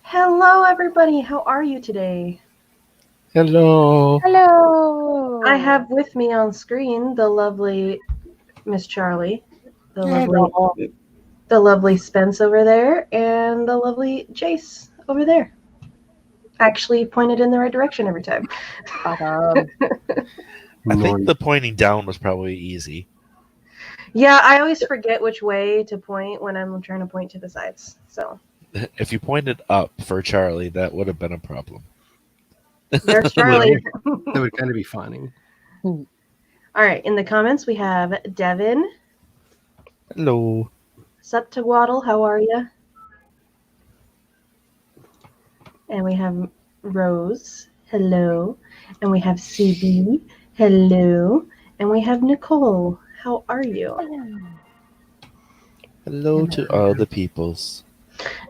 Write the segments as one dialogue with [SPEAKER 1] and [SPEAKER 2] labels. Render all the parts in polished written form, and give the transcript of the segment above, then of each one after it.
[SPEAKER 1] Hello, everybody. How are you today?
[SPEAKER 2] Hello.
[SPEAKER 3] Hello.
[SPEAKER 1] I have with me on screen the lovely Miss Charlie, the lovely Spence over there, and the lovely Jace over there. Actually pointed in the right direction every time.
[SPEAKER 3] Awesome.
[SPEAKER 2] I think the pointing down was probably easy.
[SPEAKER 1] Yeah, I always forget which way to point when I'm trying to point to the sides. So
[SPEAKER 2] If you pointed up for Charlie, that would have been a problem.
[SPEAKER 1] there's Charlie.
[SPEAKER 4] That would kind of be funny.
[SPEAKER 1] All right, in the comments we have Devin.
[SPEAKER 2] Hello.
[SPEAKER 1] Suttawaddle, how are you? And we have Rose, hello. And we have CB, hello. And we have Nicole, how are you?
[SPEAKER 2] Hello to all the peoples.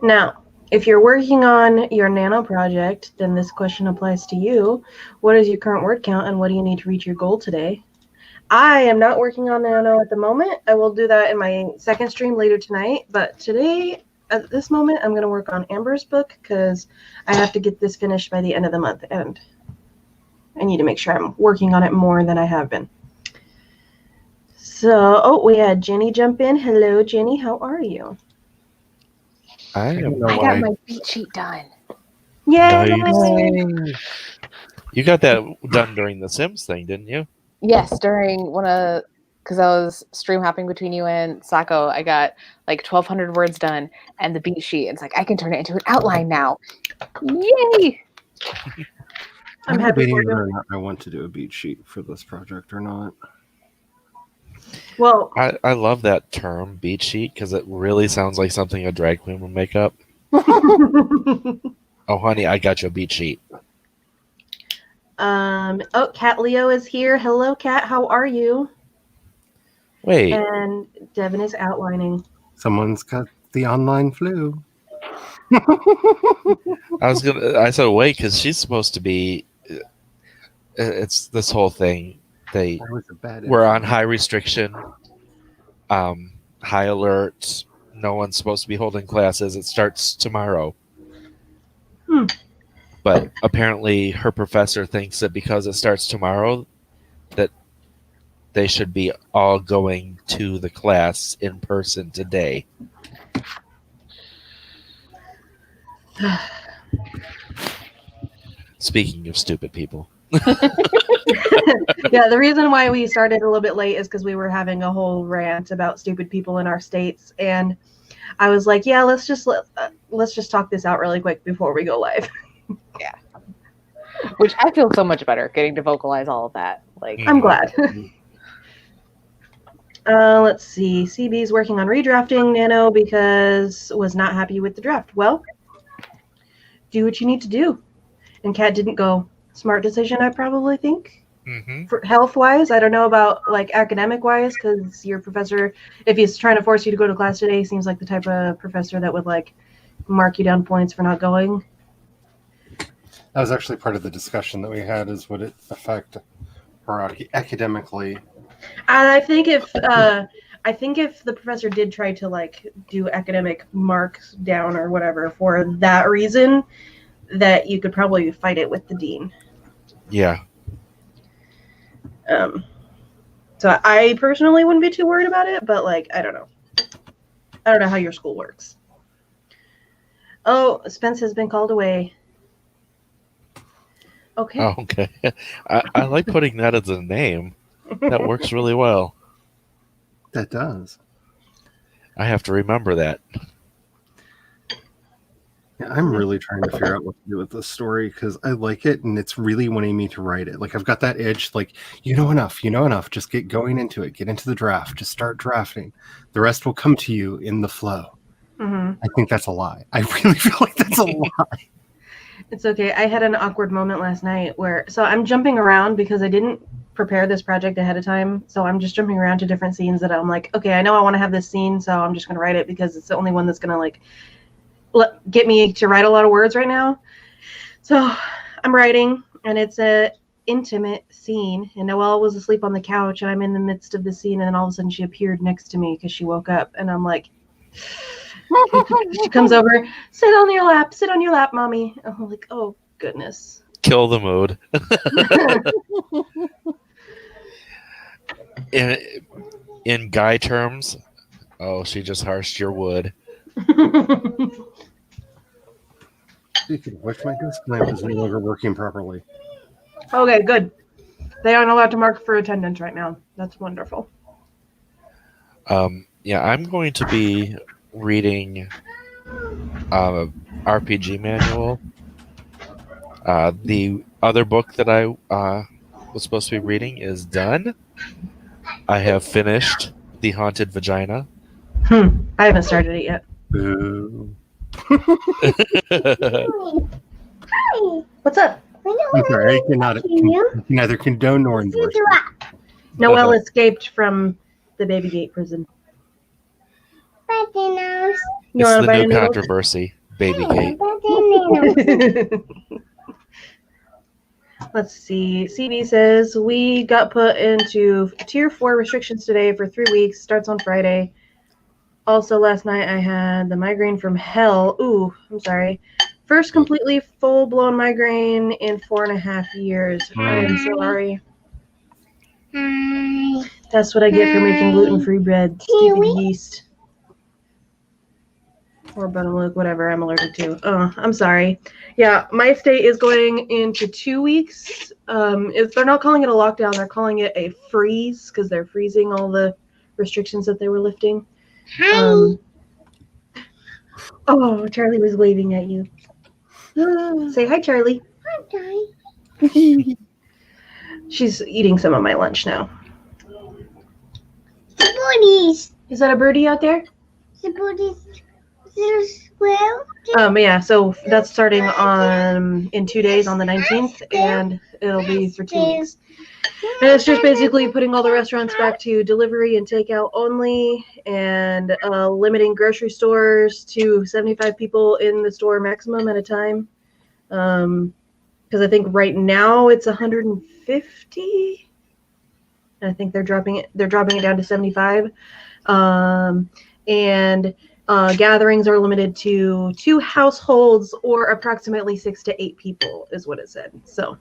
[SPEAKER 1] Now, if you're working on your nano project, then this question applies to you. What is your current word count and what do you need to reach your goal today? I am not working on nano at the moment. I will do that in my second stream later tonight. But today, at this moment, I'm going to work on Amber's book because I have to get this finished by the end of the month. And I need to make sure I'm working on it more than I have been. So, we had Jenny jump in. Hello, Jenny. How are you?
[SPEAKER 2] I
[SPEAKER 3] got my beat sheet done.
[SPEAKER 1] Yay!
[SPEAKER 2] Nice. You got that done during the Sims thing, didn't you?
[SPEAKER 3] Yes, during because I was stream hopping between you and Sako, I got like 1,200 words done and the beat sheet. It's like I can turn it into an outline now. Yay!
[SPEAKER 4] I'm debating whether or not I want to do a beat sheet for this project or not.
[SPEAKER 1] Well,
[SPEAKER 2] I love that term, beat sheet, because it really sounds like something a drag queen would make up. Oh, honey, I got you a beat sheet.
[SPEAKER 1] Cat Leo is here. Hello, Cat. How are you?
[SPEAKER 2] Wait.
[SPEAKER 1] And Devin is outlining.
[SPEAKER 4] Someone's got the online flu.
[SPEAKER 2] I said wait, because she's supposed to be. It's this whole thing. We're on high restriction, high alert. No one's supposed to be holding classes. It starts tomorrow. But apparently her professor thinks that because it starts tomorrow, that they should be all going to the class in person today. Speaking of stupid people.
[SPEAKER 1] Yeah, the reason why we started a little bit late is because we were having a whole rant about stupid people in our states, and I was like, "Yeah, let's just talk this out really quick before we go live."
[SPEAKER 3] Yeah, which I feel so much better getting to vocalize all of that. Like,
[SPEAKER 1] I'm glad. Let's see. CB's working on redrafting Nano because was not happy with the draft. Well, do what you need to do. And Kat didn't go. Smart decision, I probably think. For health-wise, I don't know about like academic-wise, because your professor, if he's trying to force you to go to class today, seems like the type of professor that would like mark you down points for not going.
[SPEAKER 4] That was actually part of the discussion that we had, is would it affect her academically?
[SPEAKER 1] And I think if the professor did try to like do academic marks down or whatever for that reason, that you could probably fight it with the dean.
[SPEAKER 2] Yeah.
[SPEAKER 1] So I personally wouldn't be too worried about it, but like I don't know how your school works. Oh, Spence has been called away. Okay.
[SPEAKER 2] Oh, okay. I like putting that as a name. That works really well.
[SPEAKER 4] That does.
[SPEAKER 2] I have to remember that.
[SPEAKER 4] Yeah, I'm really trying to figure out what to do with this story because I like it and it's really wanting me to write it. Like I've got that itch, like, you know enough. Just get going into it. Get into the draft. Just start drafting. The rest will come to you in the flow. I think that's a lie. I really feel like that's a lie.
[SPEAKER 1] It's okay. I had an awkward moment last night so I'm jumping around because I didn't prepare this project ahead of time. So I'm just jumping around to different scenes that I'm like, okay, I know I want to have this scene, so I'm just going to write it because it's the only one that's going to like get me to write a lot of words right now. So I'm writing, and it's a intimate scene, and Noelle was asleep on the couch, and I'm in the midst of the scene, and then all of a sudden she appeared next to me because she woke up, and I'm like, She comes over, sit on your lap, mommy. I'm like, oh goodness.
[SPEAKER 2] Kill the mood. In guy terms, oh, she just harshed your wood.
[SPEAKER 4] Speaking of which, my desk lamp is no longer working properly.
[SPEAKER 1] Okay, good. They aren't allowed to mark for attendance right now. That's wonderful.
[SPEAKER 2] Yeah, I'm going to be reading RPG manual. The other book that I was supposed to be reading is done. I have finished The Haunted Vagina.
[SPEAKER 1] I haven't started it yet.
[SPEAKER 4] Boo.
[SPEAKER 1] What's up?
[SPEAKER 4] I'm sorry, I can neither condone nor endorse.
[SPEAKER 1] Noelle escaped from the baby gate prison.
[SPEAKER 2] It's
[SPEAKER 1] You want to
[SPEAKER 2] the
[SPEAKER 1] buy
[SPEAKER 2] new
[SPEAKER 1] noodles?
[SPEAKER 2] controversy, Babygate.
[SPEAKER 1] Let's see. CB says we got put into tier 4 restrictions today for 3 weeks. Starts on Friday. Also, last night I had the migraine from hell. Ooh, I'm sorry. First completely full-blown migraine in 4.5 years. I am sorry. That's what I get for making gluten-free bread. Stupid yeast. Or buttermilk, whatever I'm allergic to. Oh, I'm sorry. Yeah, my state is going into 2 weeks. If they're not calling it a lockdown, they're calling it a freeze because they're freezing all the restrictions that they were lifting. Oh, Charlie was waving at you. Say hi, Charlie. Hi. She's eating some of my lunch now.
[SPEAKER 5] The birdies.
[SPEAKER 1] Is that a birdie out there?
[SPEAKER 5] The birdies. Little squirrel.
[SPEAKER 1] Yeah, so that's starting on in 2 days on the 19th, and it'll be for 2 weeks. And it's just basically putting all the restaurants back to delivery and takeout only, and limiting grocery stores to 75 people in the store maximum at a time. Because I think right now it's 150. I think they're dropping it down to 75. And gatherings are limited to 2 households or approximately 6 to 8 people is what it said. So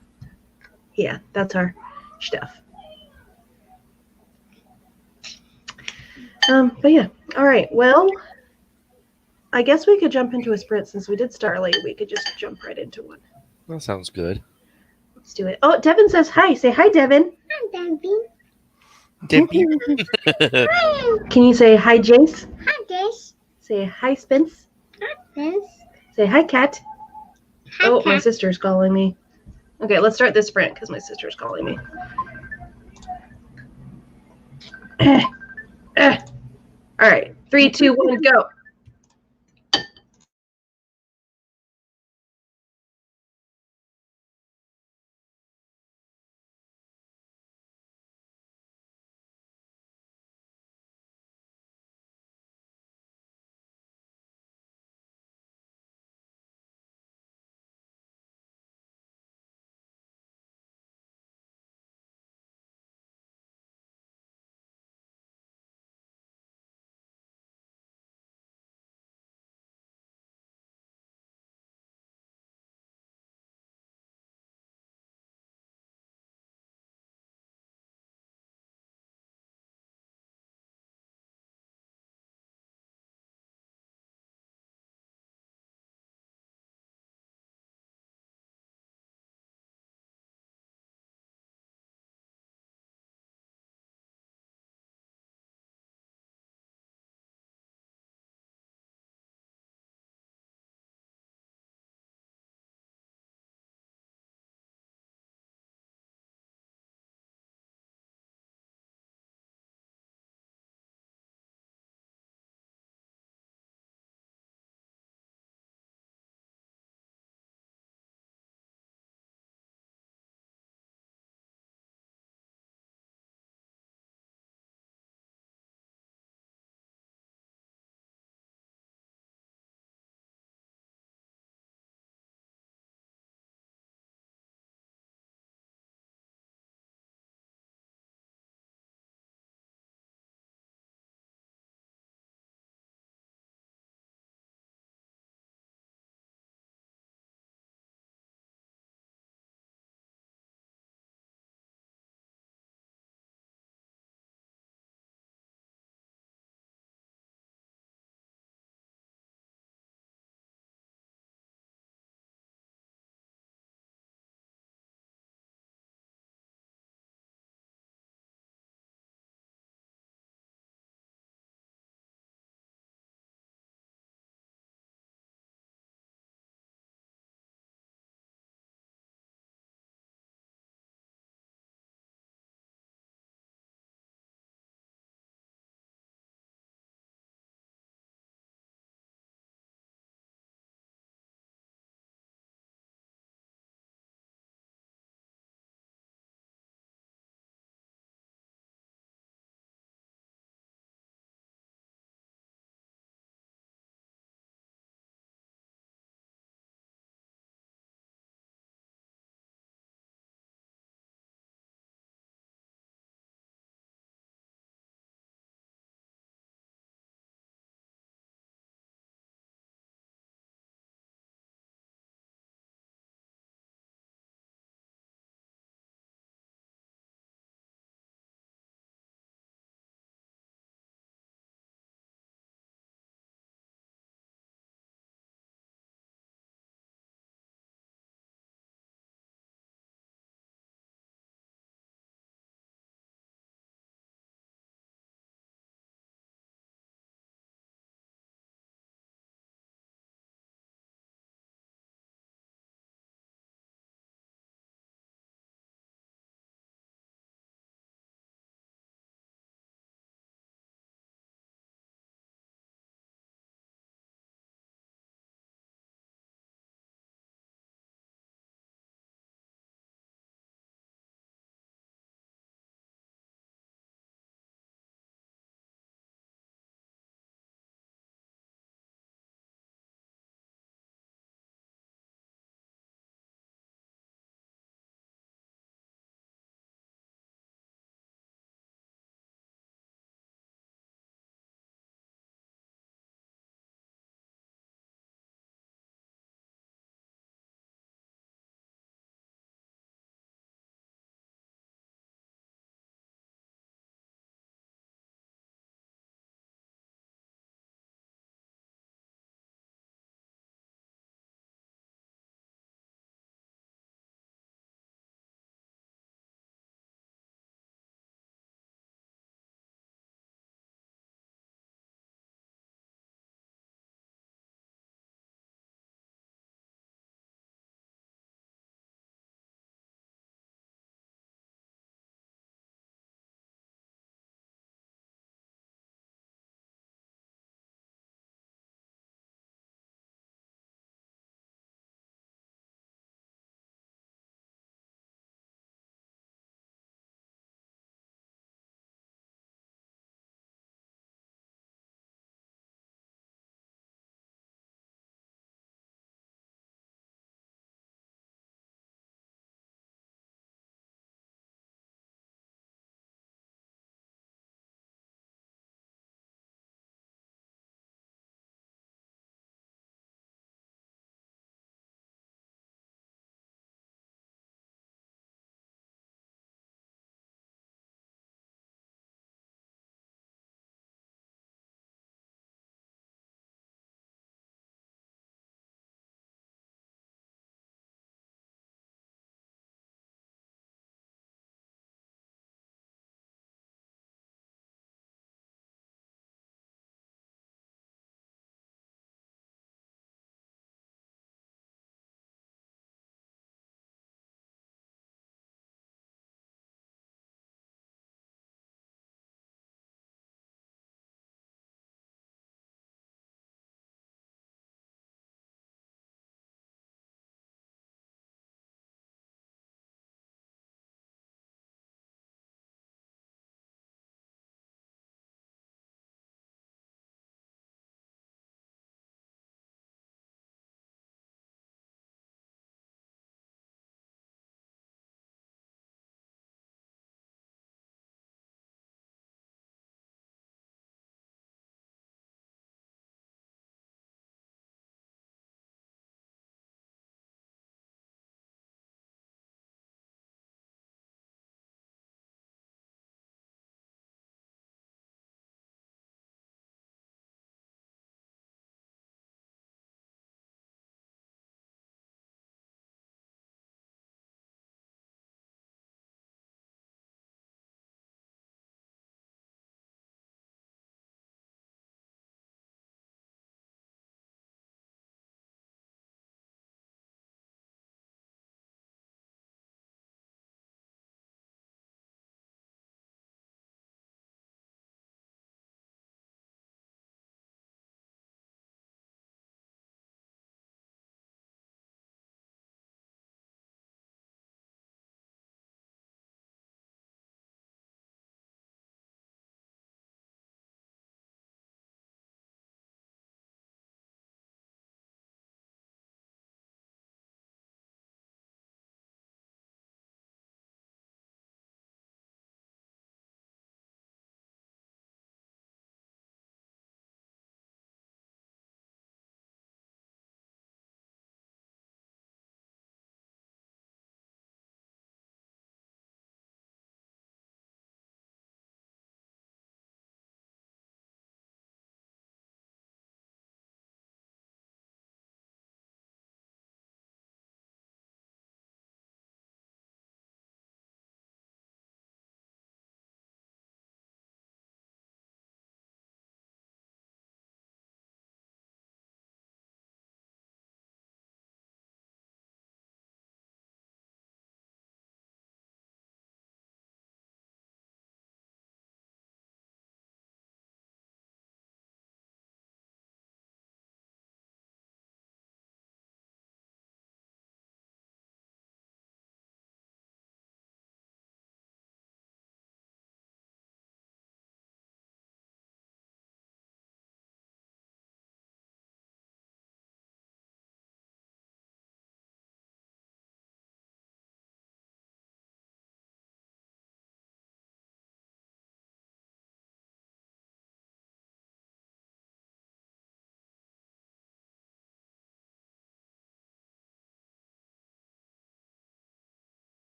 [SPEAKER 1] yeah, that's our stuff. But yeah, all right. Well, I guess we could jump into a sprint since we did start late. We could just jump right into one.
[SPEAKER 2] That sounds good.
[SPEAKER 1] Let's do it. Oh, Devin says hi. Say hi, Devin.
[SPEAKER 5] Hi, Debbie.
[SPEAKER 2] Debbie.
[SPEAKER 1] Can you say hi, Jace?
[SPEAKER 5] Hi, Dish.
[SPEAKER 1] Say hi, Spence.
[SPEAKER 5] Hi, Spence.
[SPEAKER 1] Say hi, Cat.
[SPEAKER 5] Hi,
[SPEAKER 1] Oh, my
[SPEAKER 5] Cat.
[SPEAKER 1] sister's calling me. Okay, let's start this sprint because my sister's calling me. All right, 3, 2, 1, go.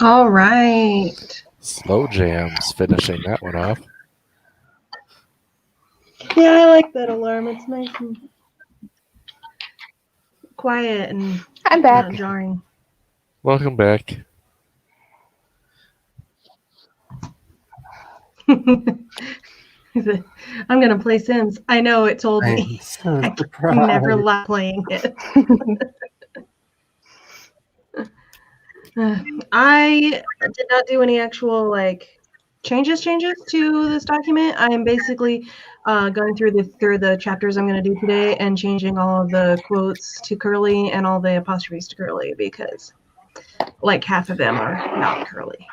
[SPEAKER 1] All right.
[SPEAKER 2] Slow Jams finishing that one off.
[SPEAKER 1] Yeah, I like that alarm. It's nice and quiet and
[SPEAKER 3] I'm back.
[SPEAKER 1] not jarring.
[SPEAKER 2] Welcome back.
[SPEAKER 1] He said, I'm going to play Sims. I know, it told
[SPEAKER 4] I'm
[SPEAKER 1] me.
[SPEAKER 4] so
[SPEAKER 1] I
[SPEAKER 4] surprised.
[SPEAKER 1] never like playing it. I did not do any actual changes to this document. I am basically going through the chapters I'm going to do today and changing all of the quotes to curly and all the apostrophes to curly because like half of them are not curly.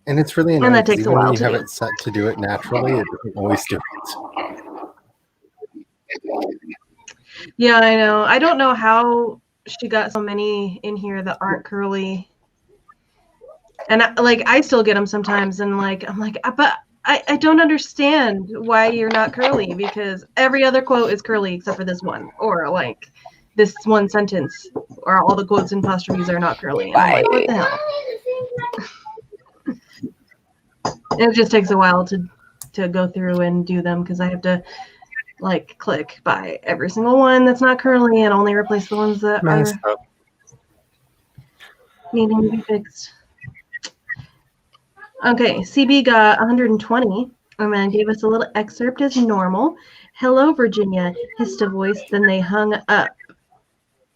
[SPEAKER 4] And it's really
[SPEAKER 1] And
[SPEAKER 4] annoying
[SPEAKER 1] that
[SPEAKER 4] because
[SPEAKER 1] takes a
[SPEAKER 4] even when
[SPEAKER 1] while
[SPEAKER 4] you
[SPEAKER 1] to
[SPEAKER 4] have
[SPEAKER 1] do.
[SPEAKER 4] it set to do it naturally, it doesn't always do it.
[SPEAKER 1] Yeah, I know. I don't know how she got so many in here that aren't curly. And I still get them sometimes, and I'm like, but I don't understand why you're not curly because every other quote is curly except for this one, or like this one sentence, or all the quotes and apostrophes are not curly. And I'm like, what the hell? It just takes a while to go through and do them because I have to click by every single one that's not curly and only replace the ones that
[SPEAKER 4] Messed
[SPEAKER 1] are
[SPEAKER 4] up.
[SPEAKER 1] needing to be fixed. Okay, CB got 120 and then gave us a little excerpt as normal. Hello, Virginia, hissed a voice, then they hung up.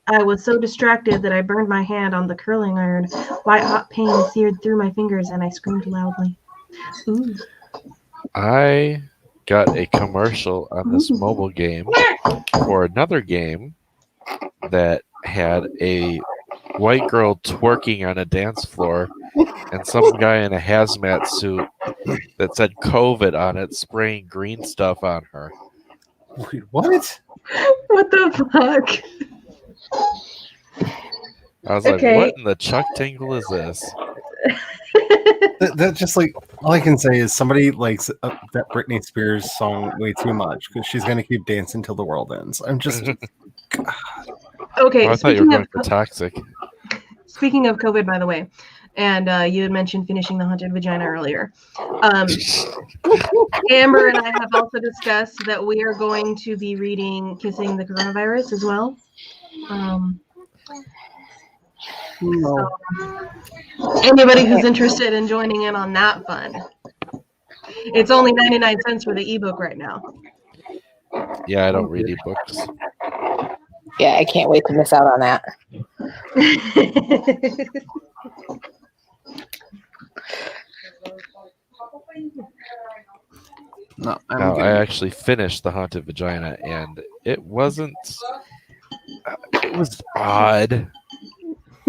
[SPEAKER 1] I was so distracted that I burned my hand on the curling iron. White hot pain seared through my fingers and I screamed loudly. Ooh.
[SPEAKER 2] I got a commercial on this mobile game for another game that had a white girl twerking on a dance floor and some guy in a hazmat suit that said COVID on it spraying green stuff on her.
[SPEAKER 4] Wait, what?
[SPEAKER 1] What the fuck?
[SPEAKER 2] I was
[SPEAKER 1] Okay.
[SPEAKER 2] like, what in the Chuck Tingle is this?
[SPEAKER 4] That just all I can say is somebody likes that Britney Spears song way too much because she's gonna keep dancing till the world ends. I'm just
[SPEAKER 1] Okay,
[SPEAKER 2] I thought you were going for toxic.
[SPEAKER 1] Speaking of COVID, by the way, and you had mentioned finishing the Haunted Vagina earlier. Amber and I have also discussed that we are going to be reading Kissing the Coronavirus as well. So, anybody who's interested in joining in on that fun. It's only 99 cents for the ebook right now.
[SPEAKER 2] Yeah, I don't read ebooks.
[SPEAKER 3] Yeah, I can't wait to miss out on that.
[SPEAKER 4] no.
[SPEAKER 2] I actually finished The Haunted Vagina, and it wasn't. It was odd,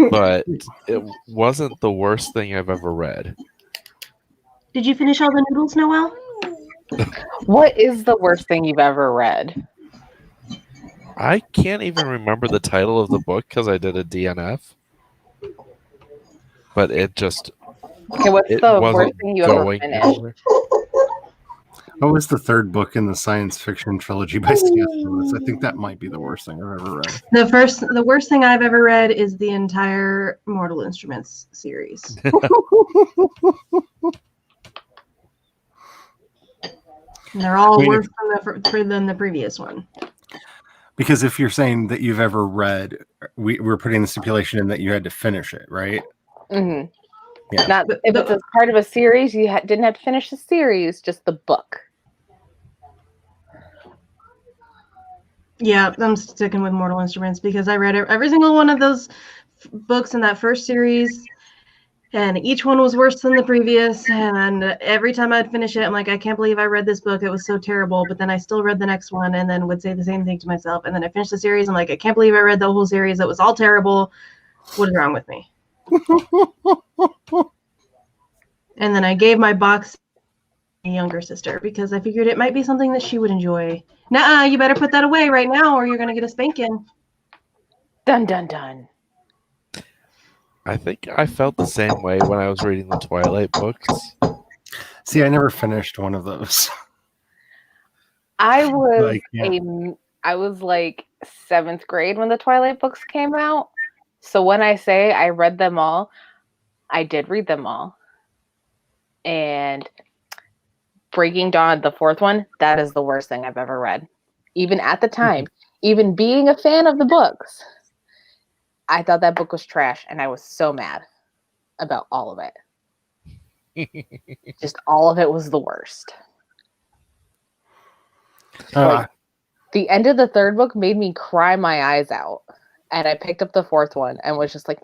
[SPEAKER 2] but it wasn't the worst thing I've ever read.
[SPEAKER 1] Did you finish all the noodles, Noelle?
[SPEAKER 3] What is the worst thing you've ever read?
[SPEAKER 2] I can't even remember the title of the book because I did a DNF. But it just...
[SPEAKER 3] Okay, what's the worst thing you ever finished?
[SPEAKER 2] Anywhere.
[SPEAKER 4] What was the third book in the science fiction trilogy by C.S. Lewis? I think that might be the worst thing I've ever read.
[SPEAKER 1] The worst thing I've ever read is the entire Mortal Instruments series. And they're all worse than the previous one.
[SPEAKER 4] Because if you're saying that you've ever read, we're putting the stipulation in that you had to finish it, right?
[SPEAKER 3] Mm-hmm.
[SPEAKER 4] Yeah.
[SPEAKER 3] Not if it's a part of a series, you didn't have to finish the series, just the book.
[SPEAKER 1] Yeah, I'm sticking with Mortal Instruments because I read every single one of those books in that first series, and each one was worse than the previous. And every time I'd finish it, I'm like, I can't believe I read this book. It was so terrible. But then I still read the next one and then would say the same thing to myself. And then I finished the series. I'm like, I can't believe I read the whole series. It was all terrible. What is wrong with me? And then I gave my box to my younger sister because I figured it might be something that she would enjoy. Nuh-uh, you better put that away right now or you're going to get a spanking.
[SPEAKER 3] Dun, dun, dun.
[SPEAKER 2] I think I felt the same way when I was reading the Twilight books.
[SPEAKER 4] See, I never finished one of those.
[SPEAKER 3] I was
[SPEAKER 4] Like, yeah.
[SPEAKER 3] I was like 7th grade when the Twilight books came out. So when I say I read them all, I did read them all. And Breaking Dawn, the fourth one, that is the worst thing I've ever read. Even at the time, even being a fan of the books, I thought that book was trash, and I was so mad about all of it. Just all of it was the worst. Like, the end of the third book made me cry my eyes out. And I picked up the fourth one and was just like,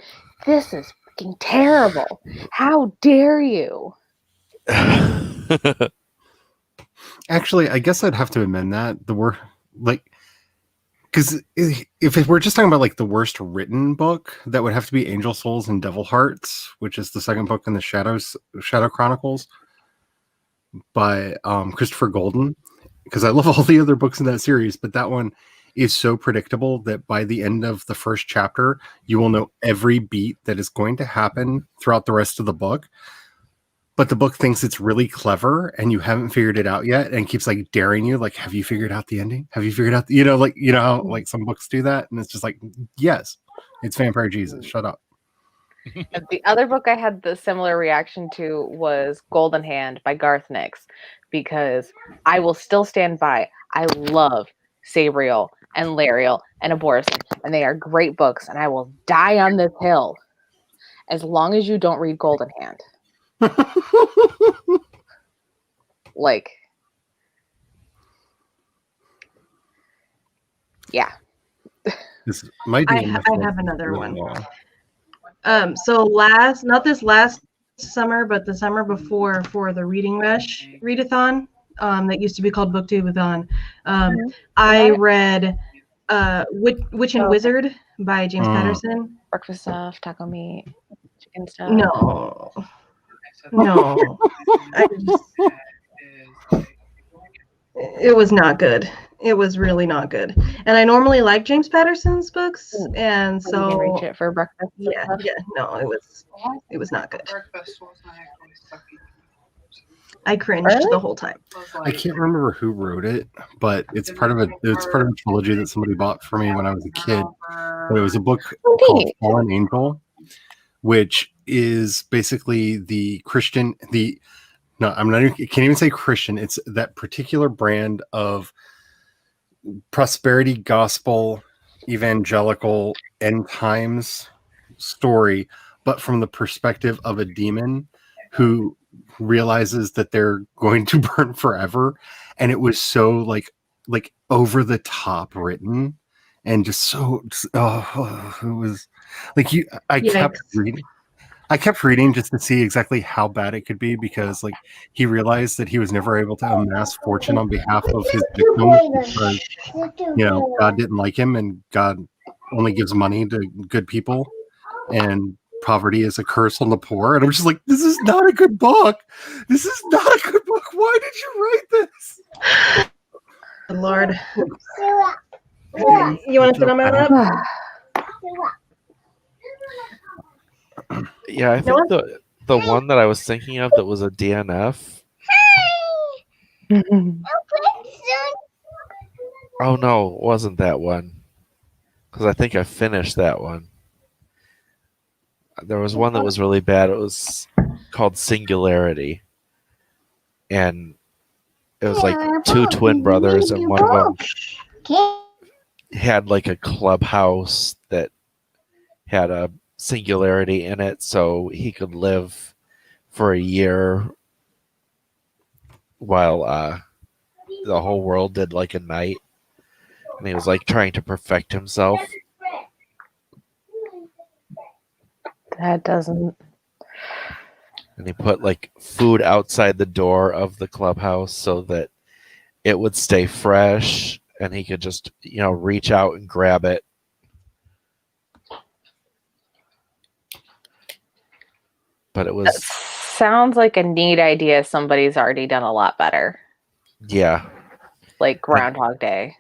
[SPEAKER 3] this is fucking terrible. How dare you?
[SPEAKER 4] Actually, I guess I'd have to amend that. Because if we're just talking about like the worst written book, that would have to be Angel Souls and Devil Hearts, which is the second book in the Shadow Chronicles by Christopher Golden. Because I love all the other books in that series, but that one is so predictable that by the end of the first chapter, you will know every beat that is going to happen throughout the rest of the book. But the book thinks it's really clever and you haven't figured it out yet and keeps like daring you, like, have you figured out the ending? Have you figured out, how like some books do that? And it's just like, yes, it's Vampire Jesus. Shut up.
[SPEAKER 3] And the other book I had the similar reaction to was Golden Hand by Garth Nix, because I will still stand by. I love Sabriel and Lariel and Aborison, and they are great books, and I will die on this hill as long as you don't read Golden Hand. Like, yeah.
[SPEAKER 4] This might be
[SPEAKER 1] I have another one.
[SPEAKER 4] long.
[SPEAKER 1] So not this last summer, but the summer before, for the Reading Rush readathon, that used to be called BookTubeathon, I read Witch and Wizard by James Patterson.
[SPEAKER 3] Breakfast stuff, taco meat, chicken stuff.
[SPEAKER 1] No. It was not good. It was really not good. And I normally like James Patterson's books, and
[SPEAKER 3] You can reach
[SPEAKER 1] so
[SPEAKER 3] it for breakfast.
[SPEAKER 1] no, it was not good. I cringed the whole time.
[SPEAKER 4] I can't remember who wrote it, but it's part of a trilogy that somebody bought for me when I was a kid. But it was a book called Fallen Angel, which is basically the Christian. I can't even say Christian. It's that particular brand of prosperity gospel, evangelical, end times story, but from the perspective of a demon who realizes that they're going to burn forever. And it was so like over the top written, and just so it was like I kept reading just to see exactly how bad it could be, because like he realized that he was never able to amass fortune on behalf of his victims because God didn't like him, and God only gives money to good people, and poverty is a curse on the poor. And I'm just like, this is not a good book. This is not a good book. Why did you write this?
[SPEAKER 1] Good Lord. You want to sit on my lap?
[SPEAKER 2] Yeah, I think the one that I was thinking of that was a DNF. Oh no, it wasn't that one. Because I think I finished that one. There was one that was really bad. It was called Singularity. And it was like two twin brothers, and one of them had like a clubhouse that had a singularity in it, so he could live for a year while the whole world did like a night, and he was like trying to perfect himself.
[SPEAKER 3] That doesn't.
[SPEAKER 2] And he put like food outside the door of the clubhouse so that it would stay fresh, and he could just reach out and grab it. But it was.
[SPEAKER 3] That sounds like a neat idea. Somebody's already done a lot better.
[SPEAKER 2] Yeah.
[SPEAKER 3] Like Groundhog Day.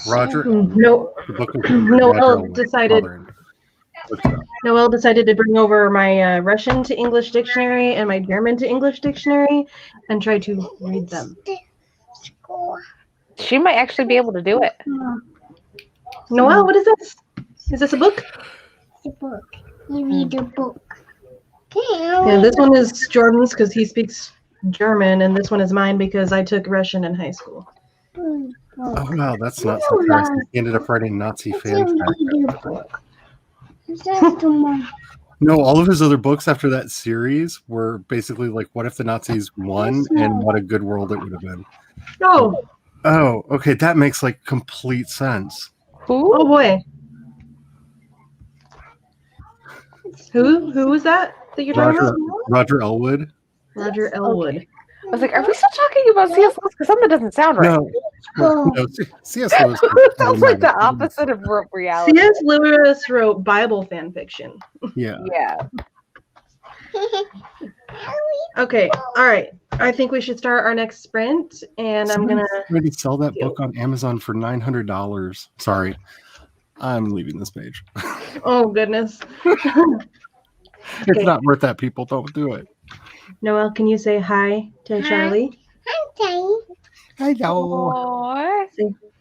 [SPEAKER 4] Roger.
[SPEAKER 1] Noel decided to bring over my Russian to English dictionary and my German to English dictionary and try to read them.
[SPEAKER 3] She might actually be able to do it.
[SPEAKER 1] Noelle, what is this? Is this a book?
[SPEAKER 5] The book. You read the book.
[SPEAKER 1] Yeah, this one is Jordan's because he speaks German, and this one is mine because I took Russian in high school.
[SPEAKER 4] Oh wow, that's not surprising. He ended up writing Nazi fan No, all of his other books after that series were basically like, what if the Nazis won, and what a good world it would have been.
[SPEAKER 1] Oh,
[SPEAKER 4] Oh, okay, that makes like complete sense.
[SPEAKER 1] oh boy. Who was that you're talking about?
[SPEAKER 4] Roger Elwood.
[SPEAKER 1] Roger Elwood.
[SPEAKER 3] I was like, are we still talking about C.S. Lewis? Because something doesn't sound right.
[SPEAKER 4] No, C.S. Lewis.
[SPEAKER 3] Sounds like the opposite of reality.
[SPEAKER 1] C.S. Lewis wrote Bible fan fiction.
[SPEAKER 4] Yeah.
[SPEAKER 3] Yeah.
[SPEAKER 1] Okay, all right. I think we should start our next sprint, and I'm gonna
[SPEAKER 4] Ready to sell that book on Amazon for $900. Sorry, I'm leaving this page.
[SPEAKER 1] Oh goodness.
[SPEAKER 4] It's not worth that. People don't do it.
[SPEAKER 1] Noelle, can you say hi to Charlie?
[SPEAKER 5] Hi,
[SPEAKER 4] Hello.
[SPEAKER 3] Aww.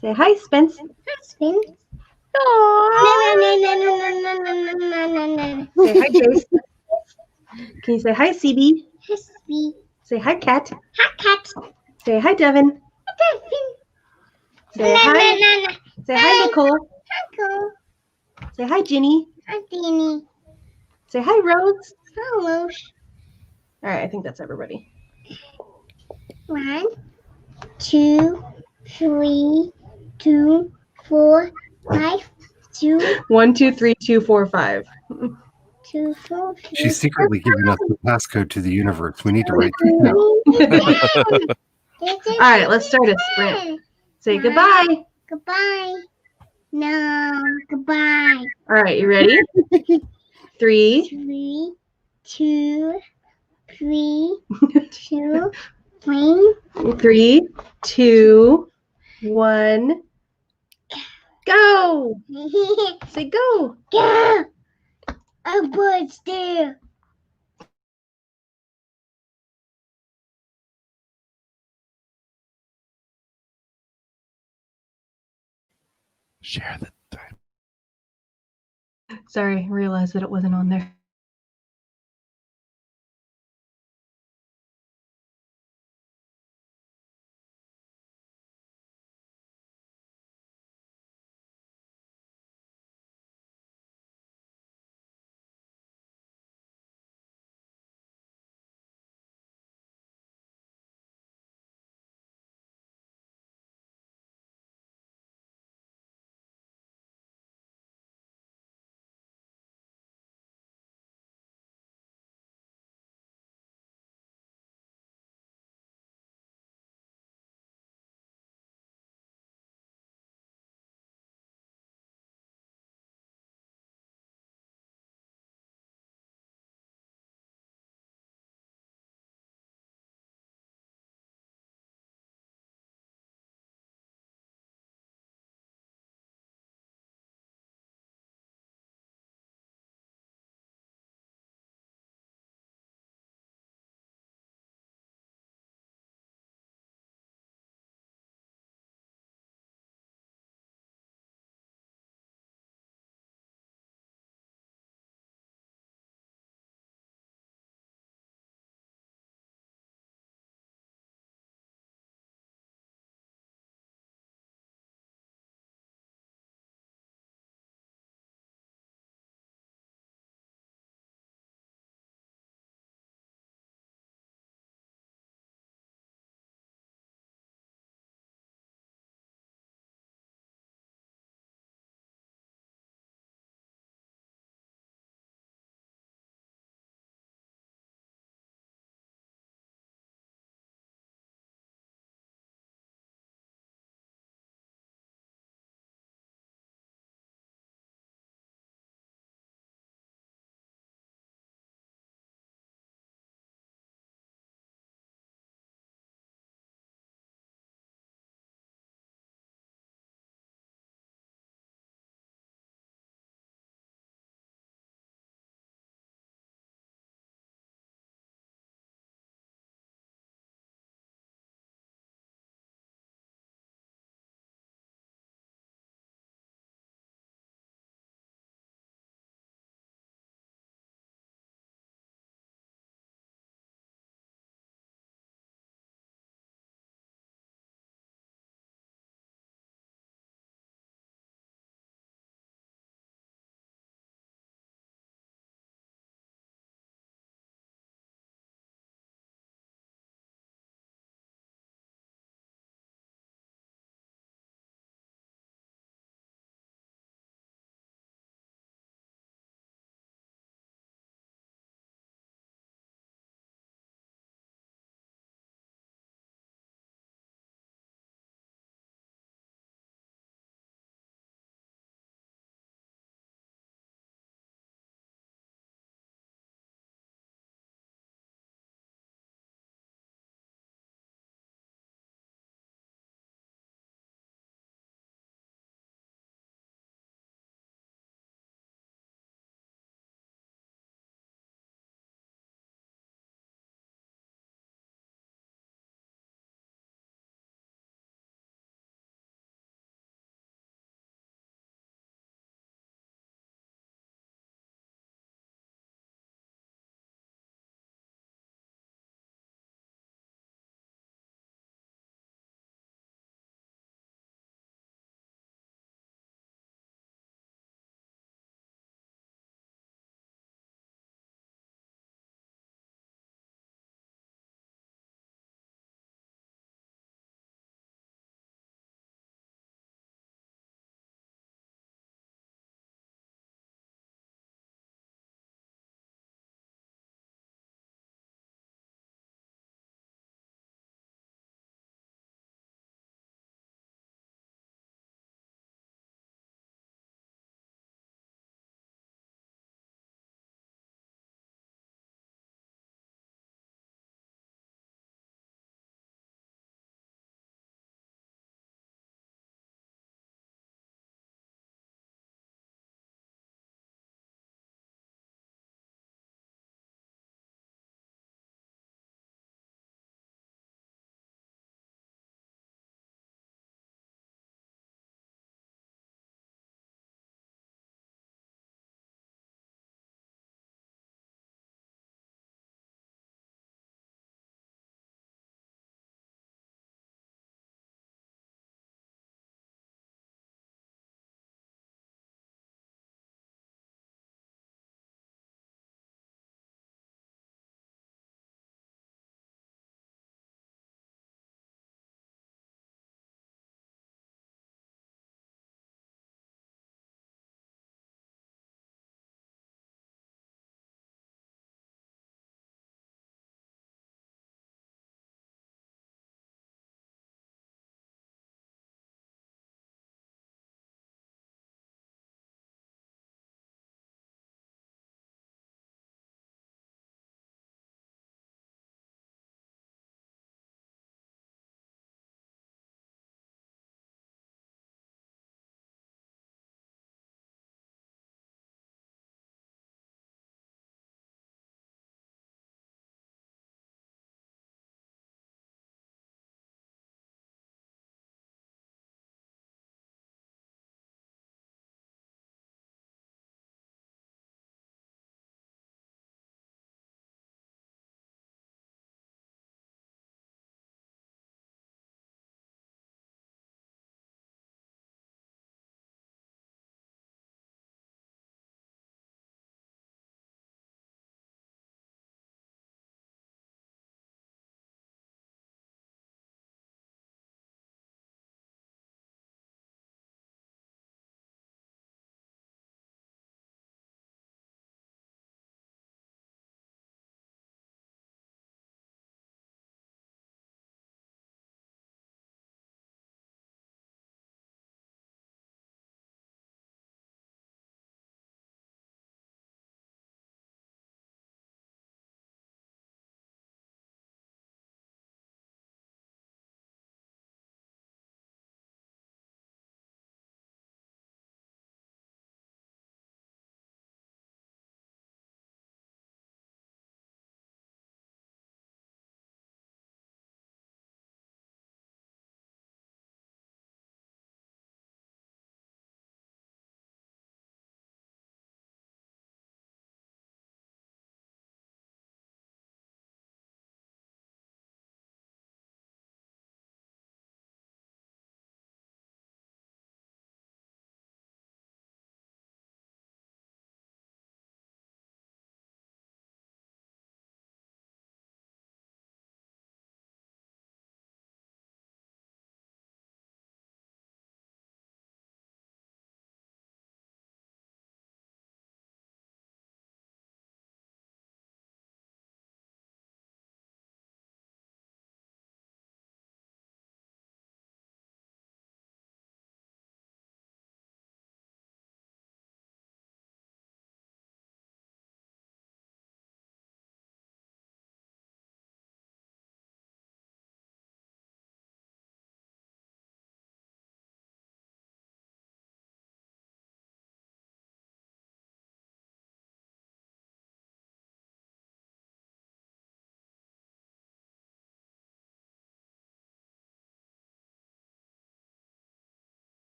[SPEAKER 1] Say hi, Spence.
[SPEAKER 5] Spin.
[SPEAKER 1] Say hi, Chase. Can you say hi, CB?
[SPEAKER 5] Sweet.
[SPEAKER 1] Say hi, Cat.
[SPEAKER 5] Hi, cat.
[SPEAKER 1] Say hi, Devin. Say hi. Say hi, Nicole.
[SPEAKER 5] Uncle.
[SPEAKER 1] Say hi, Ginny.
[SPEAKER 5] Hi, Danny.
[SPEAKER 1] Say hi, Rose.
[SPEAKER 5] Hello.
[SPEAKER 1] All right, I think that's everybody.
[SPEAKER 5] 1, 2, 3, 2, 4, 5, 2,
[SPEAKER 1] 1, 2, 3, 2, 4, 5.
[SPEAKER 5] 2, 4, 5.
[SPEAKER 4] She's secretly giving us the passcode to the universe. We need to write this down.
[SPEAKER 1] All right, let's start a sprint. Say goodbye.
[SPEAKER 5] Goodbye. No, goodbye.
[SPEAKER 1] All right, you ready? 3,
[SPEAKER 5] 3, 2, 3, 2, 3.
[SPEAKER 1] 3, 2, 1. Go. Say go.
[SPEAKER 5] Go! A bird's there.
[SPEAKER 2] Share the time.
[SPEAKER 1] Sorry, realized that it wasn't on there.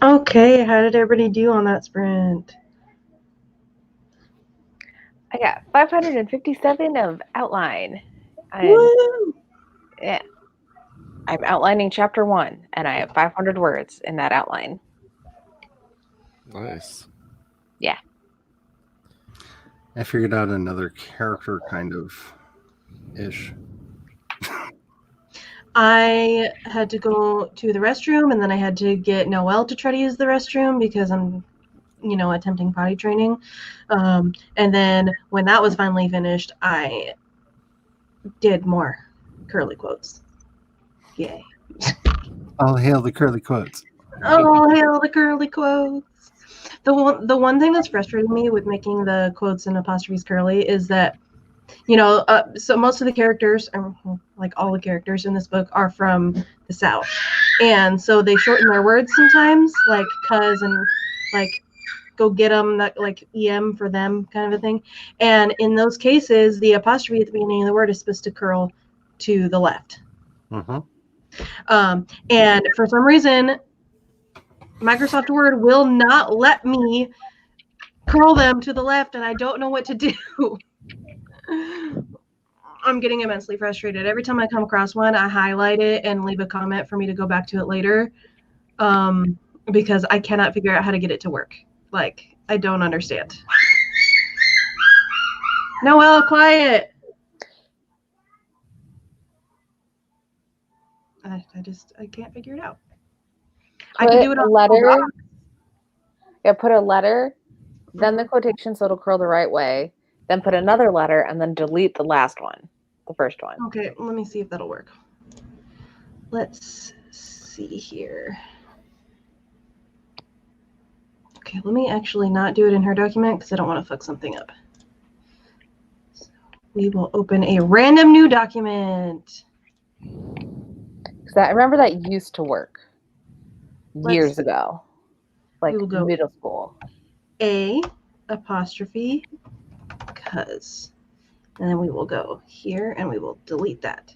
[SPEAKER 1] Okay, how did everybody do on that sprint?
[SPEAKER 3] I got 557 of outline. And
[SPEAKER 1] Woo!
[SPEAKER 3] yeah, I'm outlining chapter 1, and I have 500 words in that outline.
[SPEAKER 2] Nice.
[SPEAKER 3] Yeah.
[SPEAKER 4] I figured out another character kind of ish.
[SPEAKER 1] I had to go to the restroom, and then I had to get Noelle to try to use the restroom because I'm, attempting potty training. And then when that was finally finished, I did more curly quotes. Yay.
[SPEAKER 4] All hail the curly quotes.
[SPEAKER 1] Oh, hail the curly quotes. The one thing that's frustrating me with making the quotes and apostrophes curly is that, so most of the characters, like all the characters in this book, are from the South. And so they shorten their words sometimes, like cuz and like go get them, that like em for them kind of a thing. And in those cases, the apostrophe at the beginning of the word is supposed to curl to the left.
[SPEAKER 4] Mm-hmm.
[SPEAKER 1] And for some reason, Microsoft Word will not let me curl them to the left, and I don't know what to do. I'm getting immensely frustrated. Every time I come across one, I highlight it and leave a comment for me to go back to it later, because I cannot figure out how to get it to work. Like, I don't understand. Noelle, quiet! I can't figure it out. I can do it on
[SPEAKER 3] a letter. Yeah, put a letter, then the quotation so it'll curl the right way, then put another letter, and then delete the last one, the first one.
[SPEAKER 1] Okay, let me see if that'll work. Let's see here. Okay, let me actually not do it in her document because I don't want to fuck something up. So we will open a random new document.
[SPEAKER 3] Because I remember that used to work years ago, like
[SPEAKER 1] we will go
[SPEAKER 3] middle school.
[SPEAKER 1] A apostrophe cuz. And then we will go here and we will delete that.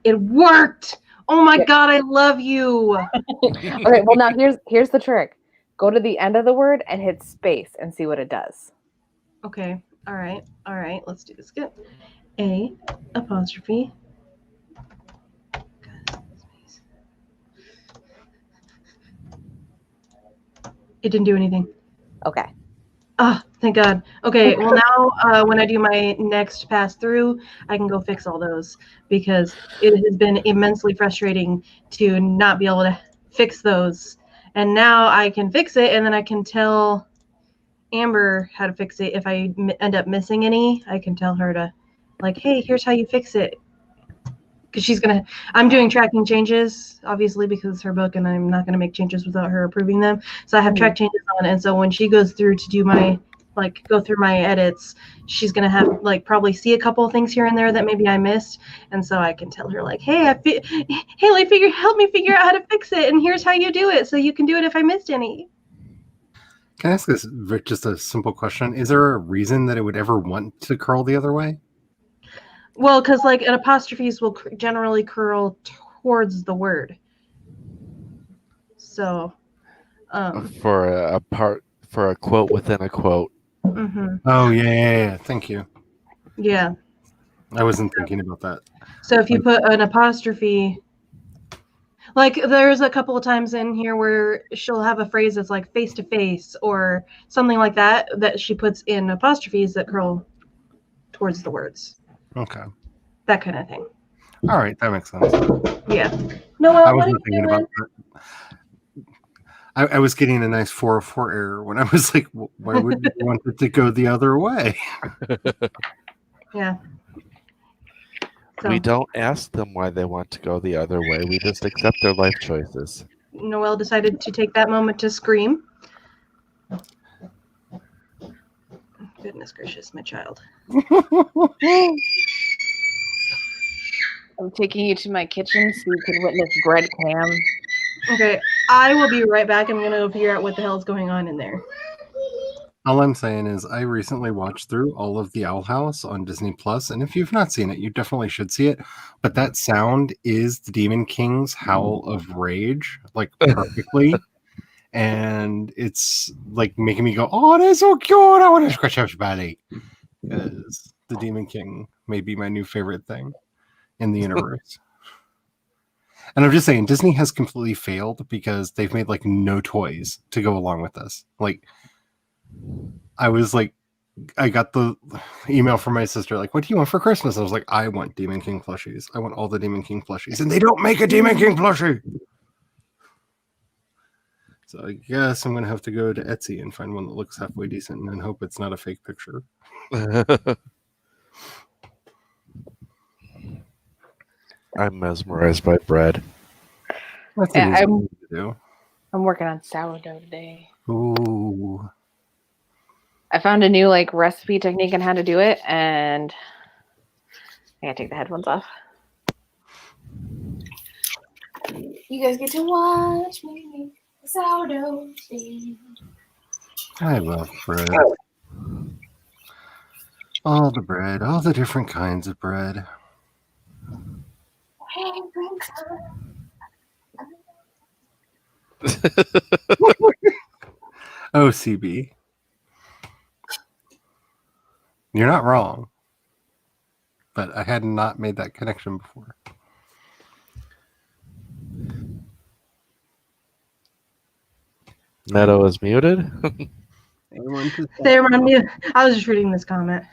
[SPEAKER 1] It worked! Oh my God, I love you.
[SPEAKER 3] Okay, well now here's the trick. Go to the end of the word and hit space and see what it does.
[SPEAKER 1] Okay, all right, let's do this again. A apostrophe. It didn't do anything.
[SPEAKER 3] Okay.
[SPEAKER 1] Oh, thank God. Okay, well now when I do my next pass through, I can go fix all those because it has been immensely frustrating to not be able to fix those. And now I can fix it, and then I can tell Amber how to fix it. If I end up missing any, I can tell her to, like, hey, here's how you fix it. Because I'm doing tracking changes, obviously, because it's her book, and I'm not going to make changes without her approving them. So I have track changes on, and so when she goes through to do go through my edits, she's going to have, probably see a couple of things here and there that maybe I missed. And so I can tell her, hey, help me figure out how to fix it, and here's how you do it, so you can do it if I missed any.
[SPEAKER 4] Can I ask this just a simple question? Is there a reason that it would ever want to curl the other way?
[SPEAKER 1] Well, because an apostrophes will generally curl towards the word. So,
[SPEAKER 2] for a quote within a quote.
[SPEAKER 1] Mm-hmm.
[SPEAKER 4] Oh yeah. Thank you.
[SPEAKER 1] Yeah.
[SPEAKER 4] I wasn't thinking about that.
[SPEAKER 1] So if you put an apostrophe, there's a couple of times in here where she'll have a phrase that's like face to face or something like that she puts in apostrophes that curl towards the words.
[SPEAKER 4] Okay.
[SPEAKER 1] That kind of thing.
[SPEAKER 4] All right, that makes sense.
[SPEAKER 1] Yeah. Noelle,
[SPEAKER 4] I wasn't thinking about that. I was getting a nice 404 error when I was like, why would you want it to go the other way?
[SPEAKER 1] Yeah. So,
[SPEAKER 2] we don't ask them why they want to go the other way. We just accept their life choices.
[SPEAKER 1] Noelle decided to take that moment to scream. Goodness gracious, my child.
[SPEAKER 3] I'm taking you to my kitchen so you can witness bread cam.
[SPEAKER 1] Okay, I will be right back. I'm going to go figure out what the hell is going on in there.
[SPEAKER 4] All I'm saying is I recently watched through all of The Owl House on Disney Plus, and if you've not seen it, you definitely should see it. But that sound is the Demon King's howl of rage, perfectly. and it's like making me go, "Oh, that's so cute! I want to scratch his belly." Because the Demon King may be my new favorite thing in the universe. And I'm just saying, Disney has completely failed because they've made like no toys to go along with this. Like, I got the email from my sister, like, "What do you want for Christmas?" I was like, "I want Demon King plushies. I want all the Demon King plushies." And they don't make a Demon King plushie. So I guess I'm going to have to go to Etsy and find one that looks halfway decent and hope it's not a fake picture.
[SPEAKER 2] I'm mesmerized by bread.
[SPEAKER 4] That's
[SPEAKER 3] Yeah,
[SPEAKER 4] an easy thing to do.
[SPEAKER 3] I'm working on sourdough today.
[SPEAKER 4] Ooh.
[SPEAKER 3] I found a new like recipe technique on how to do it, and I gotta take the headphones off. You guys get to watch me make a sourdough thing.
[SPEAKER 4] I love bread. All the bread, all the different kinds of bread. Oh, CB. You're not wrong. But I had not made that connection before.
[SPEAKER 2] Meadow is muted.
[SPEAKER 1] They remind me. I was just reading this comment.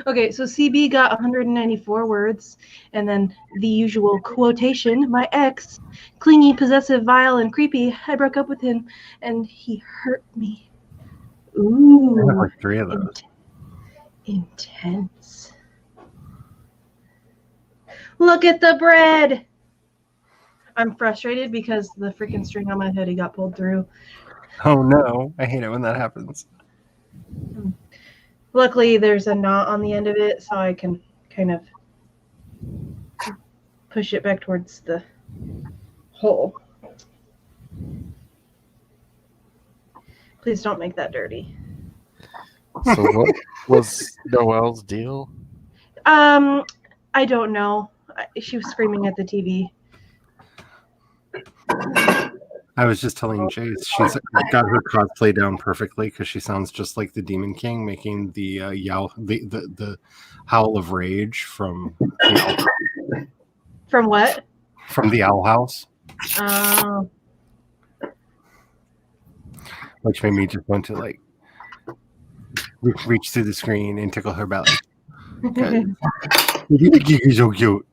[SPEAKER 1] Okay, so CB got 194 words, and then the usual quotation, "My ex, clingy, possessive, vile, and creepy. I broke up with him, and he hurt me." Ooh,
[SPEAKER 4] I have like 3 of those.
[SPEAKER 1] Intense. Look at the bread. I'm frustrated because the freaking string on my hoodie got pulled through.
[SPEAKER 4] Oh no, I hate it when that happens.
[SPEAKER 1] Luckily, there's a knot on the end of it, so I can kind of push it back towards the hole. Please don't make that dirty.
[SPEAKER 2] So what was Noelle's deal?
[SPEAKER 1] I don't know. She was screaming at the TV.
[SPEAKER 4] I was just telling Jace she's got her cosplay down perfectly because she sounds just like the Demon King making the the howl of rage from
[SPEAKER 1] From what?
[SPEAKER 4] From the Owl House, which made me just want to like reach through the screen and tickle her belly. The Demon King is so cute.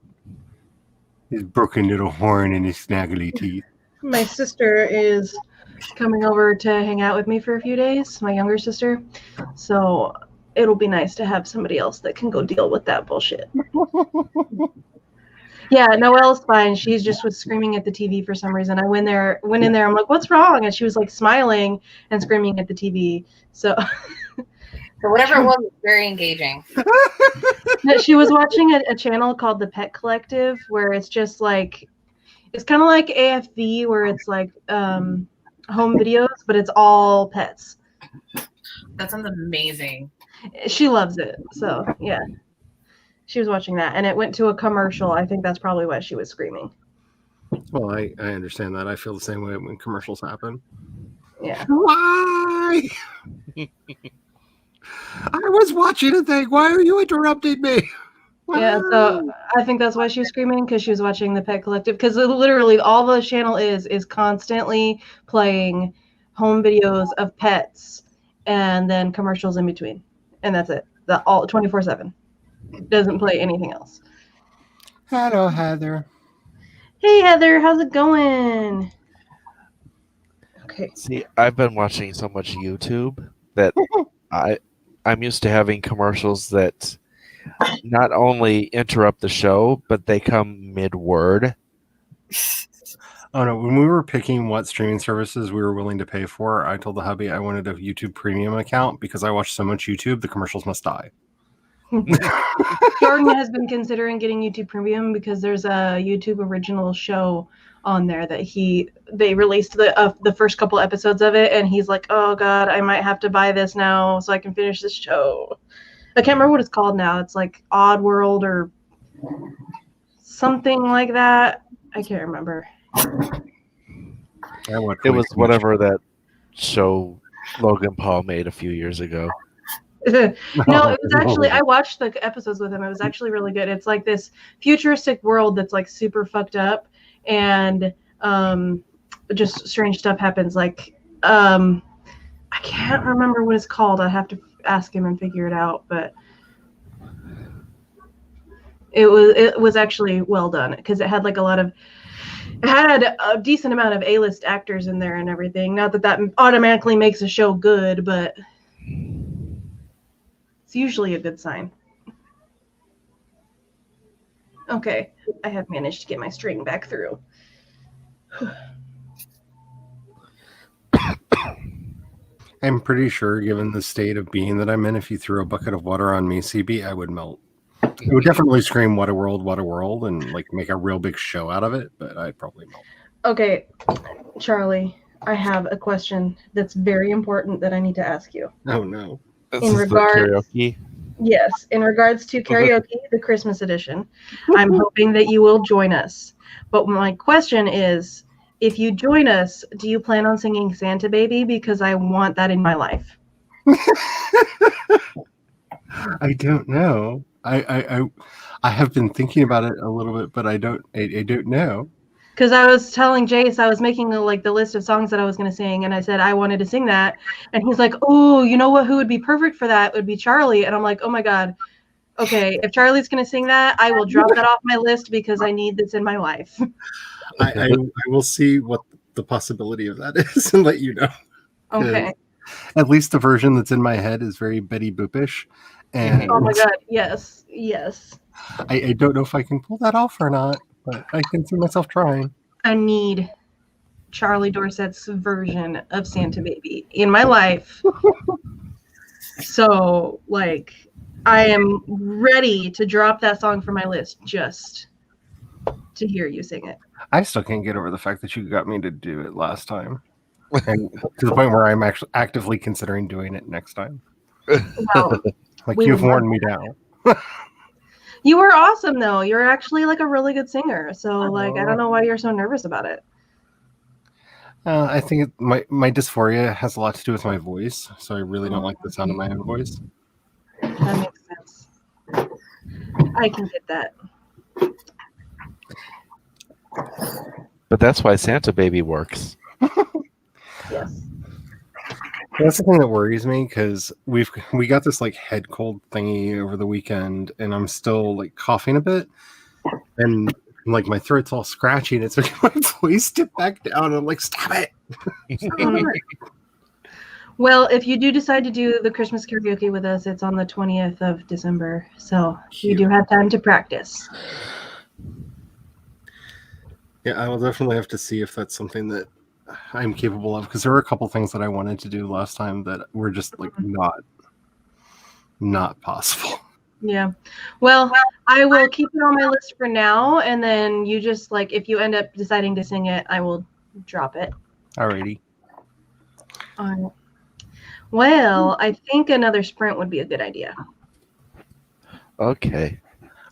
[SPEAKER 4] His broken little horn and his snaggly teeth.
[SPEAKER 1] My sister is coming over to hang out with me for a few days, my younger sister. So it'll be nice to have somebody else that can go deal with that bullshit. Yeah, Noelle's fine. She's just was screaming at the TV for some reason. I went in there, I'm like, "What's wrong?" And she was like smiling and screaming at the TV. So
[SPEAKER 3] whatever it was very engaging.
[SPEAKER 1] she was watching a channel called The Pet Collective, where it's just like, it's kind of like AFV, where it's like home videos, but it's all pets.
[SPEAKER 3] That sounds amazing.
[SPEAKER 1] She loves it. So yeah, she was watching that, and it went to a commercial. I think that's probably why she was screaming.
[SPEAKER 4] Well, I understand that. I feel the same way when commercials happen.
[SPEAKER 1] Yeah.
[SPEAKER 4] Why? I was watching a thing. Why are you interrupting me?
[SPEAKER 1] Yeah, so I think that's why she was screaming, because she was watching The Pet Collective, because literally all the channel is constantly playing home videos of pets and then commercials in between, and that's it. All 24/7. Doesn't play anything else.
[SPEAKER 4] Hello, Heather.
[SPEAKER 1] Hey Heather, how's it going? Okay.
[SPEAKER 2] See, I've been watching so much YouTube that I'm used to having commercials that not only interrupt the show, but they come mid-word.
[SPEAKER 4] Oh no, when we were picking what streaming services we were willing to pay for, I told the hubby I wanted a YouTube premium account because I watch so much YouTube, the commercials must die.
[SPEAKER 1] Jordan has been considering getting YouTube Premium because there's a YouTube original show on there that they released the first couple episodes of it, and he's like, "Oh God, I might have to buy this now so I can finish this show." I can't remember what it's called now. It's like Odd World or something like that. I can't remember.
[SPEAKER 2] It was whatever that show Logan Paul made a few years ago.
[SPEAKER 1] No, it was actually, I watched the episodes with him. It was actually really good. It's like this futuristic world that's like super fucked up, and just strange stuff happens. Like I can't remember what it's called. I have to ask him and figure it out. But it was actually well done because it had like it had a decent amount of A-list actors in there and everything. Not that automatically makes a show good, but it's usually a good sign. Okay, I have managed to get my string back through.
[SPEAKER 4] I'm pretty sure, given the state of being that I'm in, if you threw a bucket of water on me, CB, I would melt. It would definitely scream "What a world," and like make a real big show out of it, but I'd probably melt.
[SPEAKER 1] Okay, Charlie, I have a question that's very important that I need to ask you.
[SPEAKER 4] Oh no!
[SPEAKER 2] This
[SPEAKER 1] In
[SPEAKER 2] is the
[SPEAKER 1] regards-
[SPEAKER 2] karaoke.
[SPEAKER 1] Yes, in regards to karaoke, the Christmas edition, I'm hoping that you will join us. But my question is, if you join us, do you plan on singing Santa Baby? Because I want that in my life.
[SPEAKER 4] I don't know. I have been thinking about it a little bit, but I don't know.
[SPEAKER 1] Because I was telling Jace, I was making the list of songs that I was going to sing, and I said I wanted to sing that, and he's like, "Oh, you know what? Who would be perfect for that? It would be Charlie." And I'm like, "Oh my god, okay. If Charlie's going to sing that, I will drop that off my list because I need this in my life."
[SPEAKER 4] I will see what the possibility of that is and let you know.
[SPEAKER 1] Okay.
[SPEAKER 4] At least the version that's in my head is very Betty Boopish, and
[SPEAKER 1] Oh my god, yes, yes.
[SPEAKER 4] I don't know if I can pull that off or not, but I can see myself trying.
[SPEAKER 1] I need Charlie Dorset's version of Santa Baby in my life. So, I am ready to drop that song from my list just to hear you sing it.
[SPEAKER 4] I still can't get over the fact that you got me to do it last time, and to the point where I'm actually actively considering doing it next time.
[SPEAKER 1] Wow.
[SPEAKER 4] You've worn me down.
[SPEAKER 1] You were awesome, though. You're actually a really good singer. So, I don't know why you're so nervous about it.
[SPEAKER 4] I think my dysphoria has a lot to do with my voice, so I really don't like the sound of my own voice.
[SPEAKER 1] That makes sense. I can get that.
[SPEAKER 2] But that's why Santa Baby works.
[SPEAKER 1] Yes.
[SPEAKER 4] That's the thing that worries me, because we got this head cold thingy over the weekend, and I'm still coughing a bit, and my throat's all scratchy, and it's making my voice dip back down. And I'm like, stop it! Stop it.
[SPEAKER 1] Well, if you do decide to do the Christmas karaoke with us, it's on the 20th of December, so you do have time to practice.
[SPEAKER 4] Yeah, I will definitely have to see if that's something that I'm capable of, because there were a couple things that I wanted to do last time that were just not possible.
[SPEAKER 1] Yeah. Well, I will keep it on my list for now, and then you just if you end up deciding to sing it, I will drop it.
[SPEAKER 4] Alrighty.
[SPEAKER 1] All right. Well, I think another sprint would be a good idea.
[SPEAKER 2] Okay.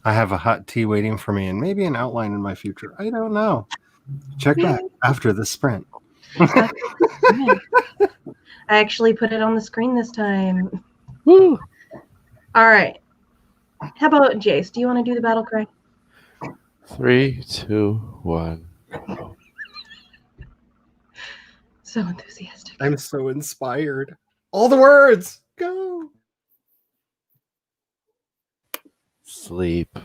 [SPEAKER 1] I
[SPEAKER 4] have a hot tea waiting for me, and maybe an outline in my future. I don't know. Check back after the sprint.
[SPEAKER 1] I actually put it on the screen this time.
[SPEAKER 2] Woo!
[SPEAKER 1] All right. How about Jace? Do you want to do the battle cry?
[SPEAKER 2] 3, 2, 1.
[SPEAKER 1] So enthusiastic.
[SPEAKER 4] I'm so inspired. All the words. Go.
[SPEAKER 2] Sleep.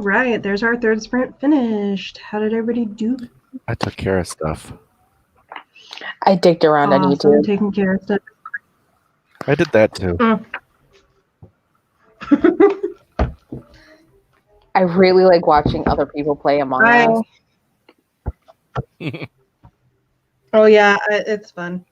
[SPEAKER 1] right, there's our third sprint finished. How did everybody do?
[SPEAKER 2] I took care of stuff.
[SPEAKER 3] I digged around on
[SPEAKER 1] Awesome,
[SPEAKER 3] YouTube.
[SPEAKER 1] taking care of stuff.
[SPEAKER 2] I did that too.
[SPEAKER 3] I really like watching other people play Among Us.
[SPEAKER 1] Oh yeah, it's fun.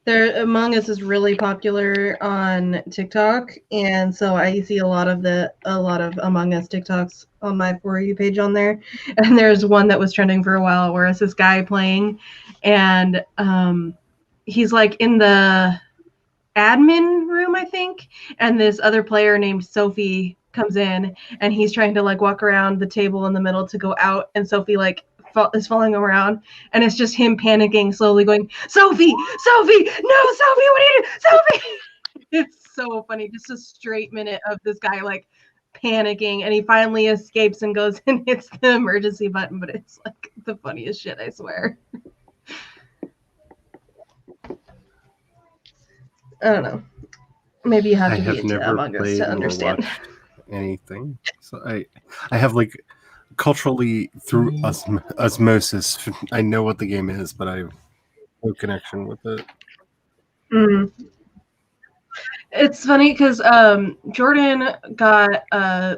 [SPEAKER 1] Among Us is really popular on TikTok, and so I see a lot of Among Us TikToks on my For You page on there. And there's one that was trending for a while where it's this guy playing, and he's like in the admin room, I think, and this other player named Sophie comes in, and he's trying to like walk around the table in the middle to go out, and Sophie like is following around, and it's just him panicking, slowly going, Sophie, no, Sophie, what are you doing, Sophie? It's so funny, just a straight minute of this guy like panicking, and he finally escapes and goes and hits the emergency button, but it's like the funniest shit, I swear. I don't know. Maybe you have to be into Among Us to understand.
[SPEAKER 4] Watched anything. So I have like culturally through osmosis. I know what the game is, but I have no connection with it.
[SPEAKER 1] It's funny because Jordan got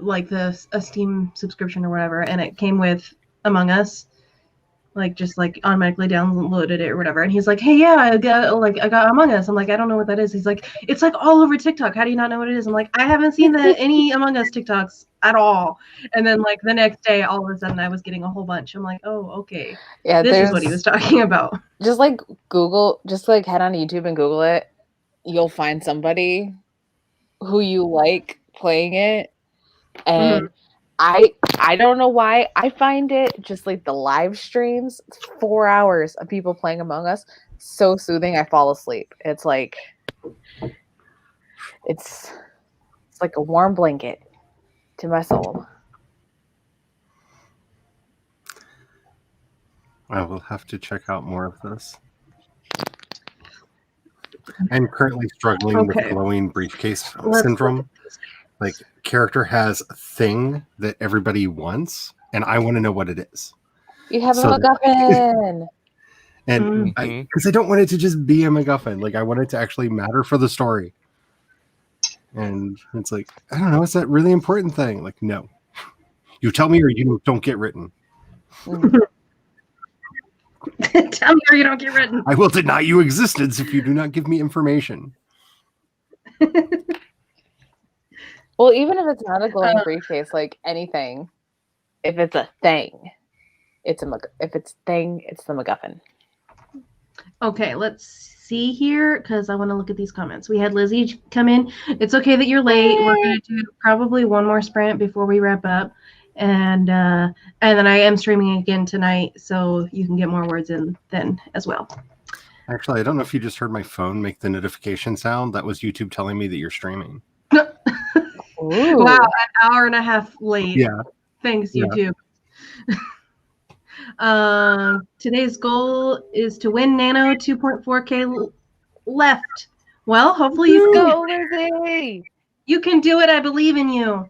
[SPEAKER 1] like a Steam subscription or whatever, and it came with Among Us. Like just like automatically downloaded it or whatever, and he's like, hey, yeah, I got Among Us. I'm like, I don't know what that is. He's like, it's like all over TikTok, how do you not know what it is? I'm like, I haven't seen any Among Us TikToks at all. And then like the next day, all of a sudden I was getting a whole bunch. I'm like, oh, okay, yeah, this is what he was talking about.
[SPEAKER 3] Just like head on YouTube and Google it, you'll find somebody who you like playing it. And I don't know why. I find it just like the live streams, 4 hours of people playing Among Us, so soothing. I fall asleep. It's like it's like a warm blanket to my soul.
[SPEAKER 4] I will have to check out more of this. I'm currently struggling with glowing briefcase syndrome. Like, character has a thing that everybody wants, and I want to know what it is.
[SPEAKER 3] You have a MacGuffin!
[SPEAKER 4] And because I don't want it to just be a MacGuffin. Like, I want it to actually matter for the story. And it's like, I don't know, it's that really important thing. Like, no. You tell me or you don't get written.
[SPEAKER 1] Tell me or you don't get written.
[SPEAKER 4] I will deny you existence if you do not give me information.
[SPEAKER 3] Well, even if it's not a glowing briefcase, like anything, if it's a thing, it's it's the MacGuffin.
[SPEAKER 1] Okay, let's see here, because I want to look at these comments. We had Lizzie come in. It's okay that you're late. We're going to do probably one more sprint before we wrap up. And then I am streaming again tonight, so you can get more words in then as well.
[SPEAKER 4] Actually, I don't know if you just heard my phone make the notification sound. That was YouTube telling me that you're streaming.
[SPEAKER 1] Wow, an hour and a half late.
[SPEAKER 4] Yeah.
[SPEAKER 1] Thanks, YouTube. Today's goal is to win Nano 2.4K left. Well, hopefully you can
[SPEAKER 3] go, Lizzie.
[SPEAKER 1] You can do it. I believe in you.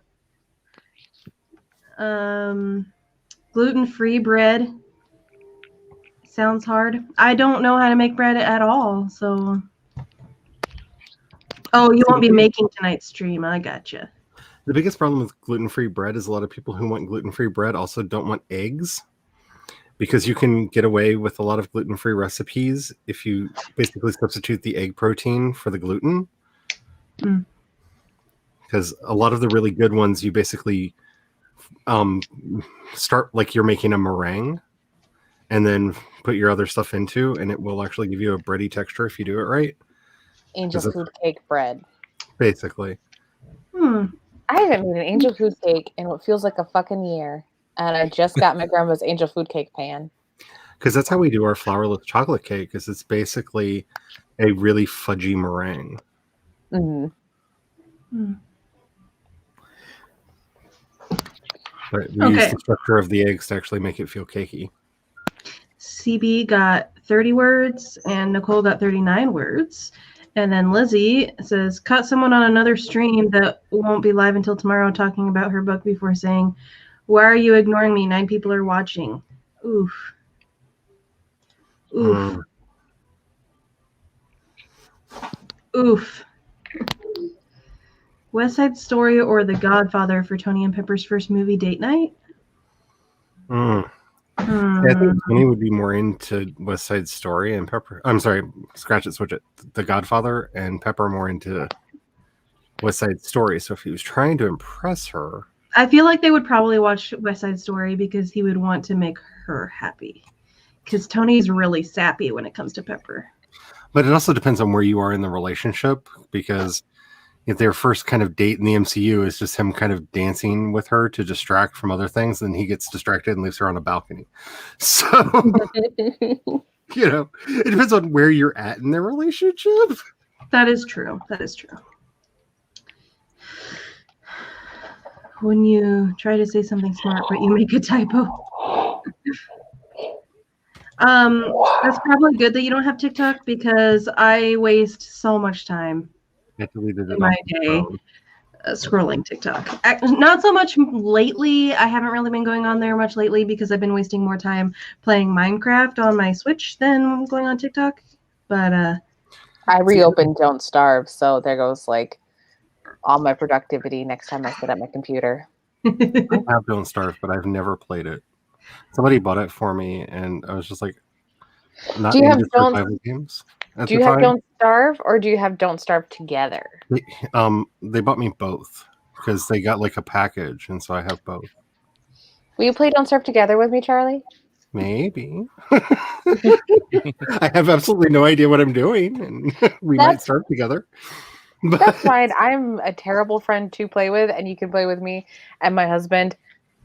[SPEAKER 1] Gluten-free bread. Sounds hard. I don't know how to make bread at all, so. Oh, you won't be making tonight's stream. I gotcha.
[SPEAKER 4] The biggest problem with gluten-free bread is a lot of people who want gluten-free bread also don't want eggs, because you can get away with a lot of gluten-free recipes if you basically substitute the egg protein for the gluten. Because a lot of the really good ones, you basically start like you're making a meringue and then put your other stuff into, and it will actually give you a bready texture if you do it right.
[SPEAKER 3] Angel food cake bread.
[SPEAKER 4] Basically.
[SPEAKER 3] I haven't made an angel food cake in what feels like a fucking year. And I just got my grandma's angel food cake pan.
[SPEAKER 4] Because that's how we do our flourless chocolate cake, is it's basically a really fudgy meringue. But we use the structure of the eggs to actually make it feel cakey.
[SPEAKER 1] CB got 30 words, and Nicole got 39 words. And then Lizzie says, caught someone on another stream that won't be live until tomorrow talking about her book before saying, why are you ignoring me? 9 people are watching. Oof. Oof. Oof. West Side Story or The Godfather for Tony and Pepper's first movie date night?
[SPEAKER 4] Yeah, I think Tony would be more into West Side Story and Pepper. I'm sorry, scratch it, switch it. The Godfather and Pepper more into West Side Story. So if he was trying to impress her,
[SPEAKER 1] I feel like they would probably watch West Side Story because he would want to make her happy. Because Tony's really sappy when it comes to Pepper.
[SPEAKER 4] but it also depends on where you are in the relationship. Because if their first kind of date in the MCU is just him kind of dancing with her to distract from other things, then he gets distracted and leaves her on a balcony. So, you know, it depends on where you're at in their relationship.
[SPEAKER 1] That is true. That is true. When you try to say something smart, but you make a typo. That's probably good that you don't have TikTok because I waste so much time
[SPEAKER 4] I deleted it
[SPEAKER 1] in my day scrolling TikTok. Not so much lately. I haven't really been going on there much lately because I've been wasting more time playing Minecraft on my Switch than going on TikTok. But
[SPEAKER 3] I reopened Don't Starve, so there goes like all my productivity next time I sit at my computer.
[SPEAKER 4] I have Don't Starve, but I've never played it. Somebody bought it for me, and I was just like, not
[SPEAKER 3] Do you have
[SPEAKER 4] into
[SPEAKER 3] Don't-
[SPEAKER 4] survival games.
[SPEAKER 3] Do you have Don't Starve or do you have Don't Starve together?
[SPEAKER 4] They bought me both because they got like a package, and so I have both.
[SPEAKER 3] Will you play Don't Starve together with me, Charlie?
[SPEAKER 4] Maybe. I have absolutely no idea what I'm doing, and we might start together. But
[SPEAKER 3] That's fine. I'm a terrible friend to play with, and you can play with me and my husband.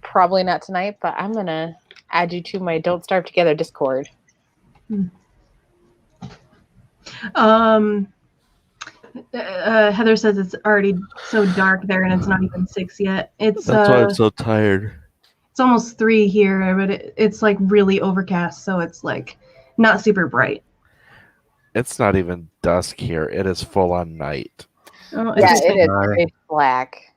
[SPEAKER 3] Probably not tonight, but I'm going to add you to my Don't Starve Together Discord.
[SPEAKER 1] Heather says it's already so dark there and it's not even 6 yet. It's
[SPEAKER 2] That's why I'm so tired.
[SPEAKER 1] It's almost 3 here, but it's like really overcast, so it's like not super bright.
[SPEAKER 2] It's not even dusk here. It is full on night.
[SPEAKER 1] Oh,
[SPEAKER 3] Yeah,
[SPEAKER 1] just
[SPEAKER 3] it is pitch black.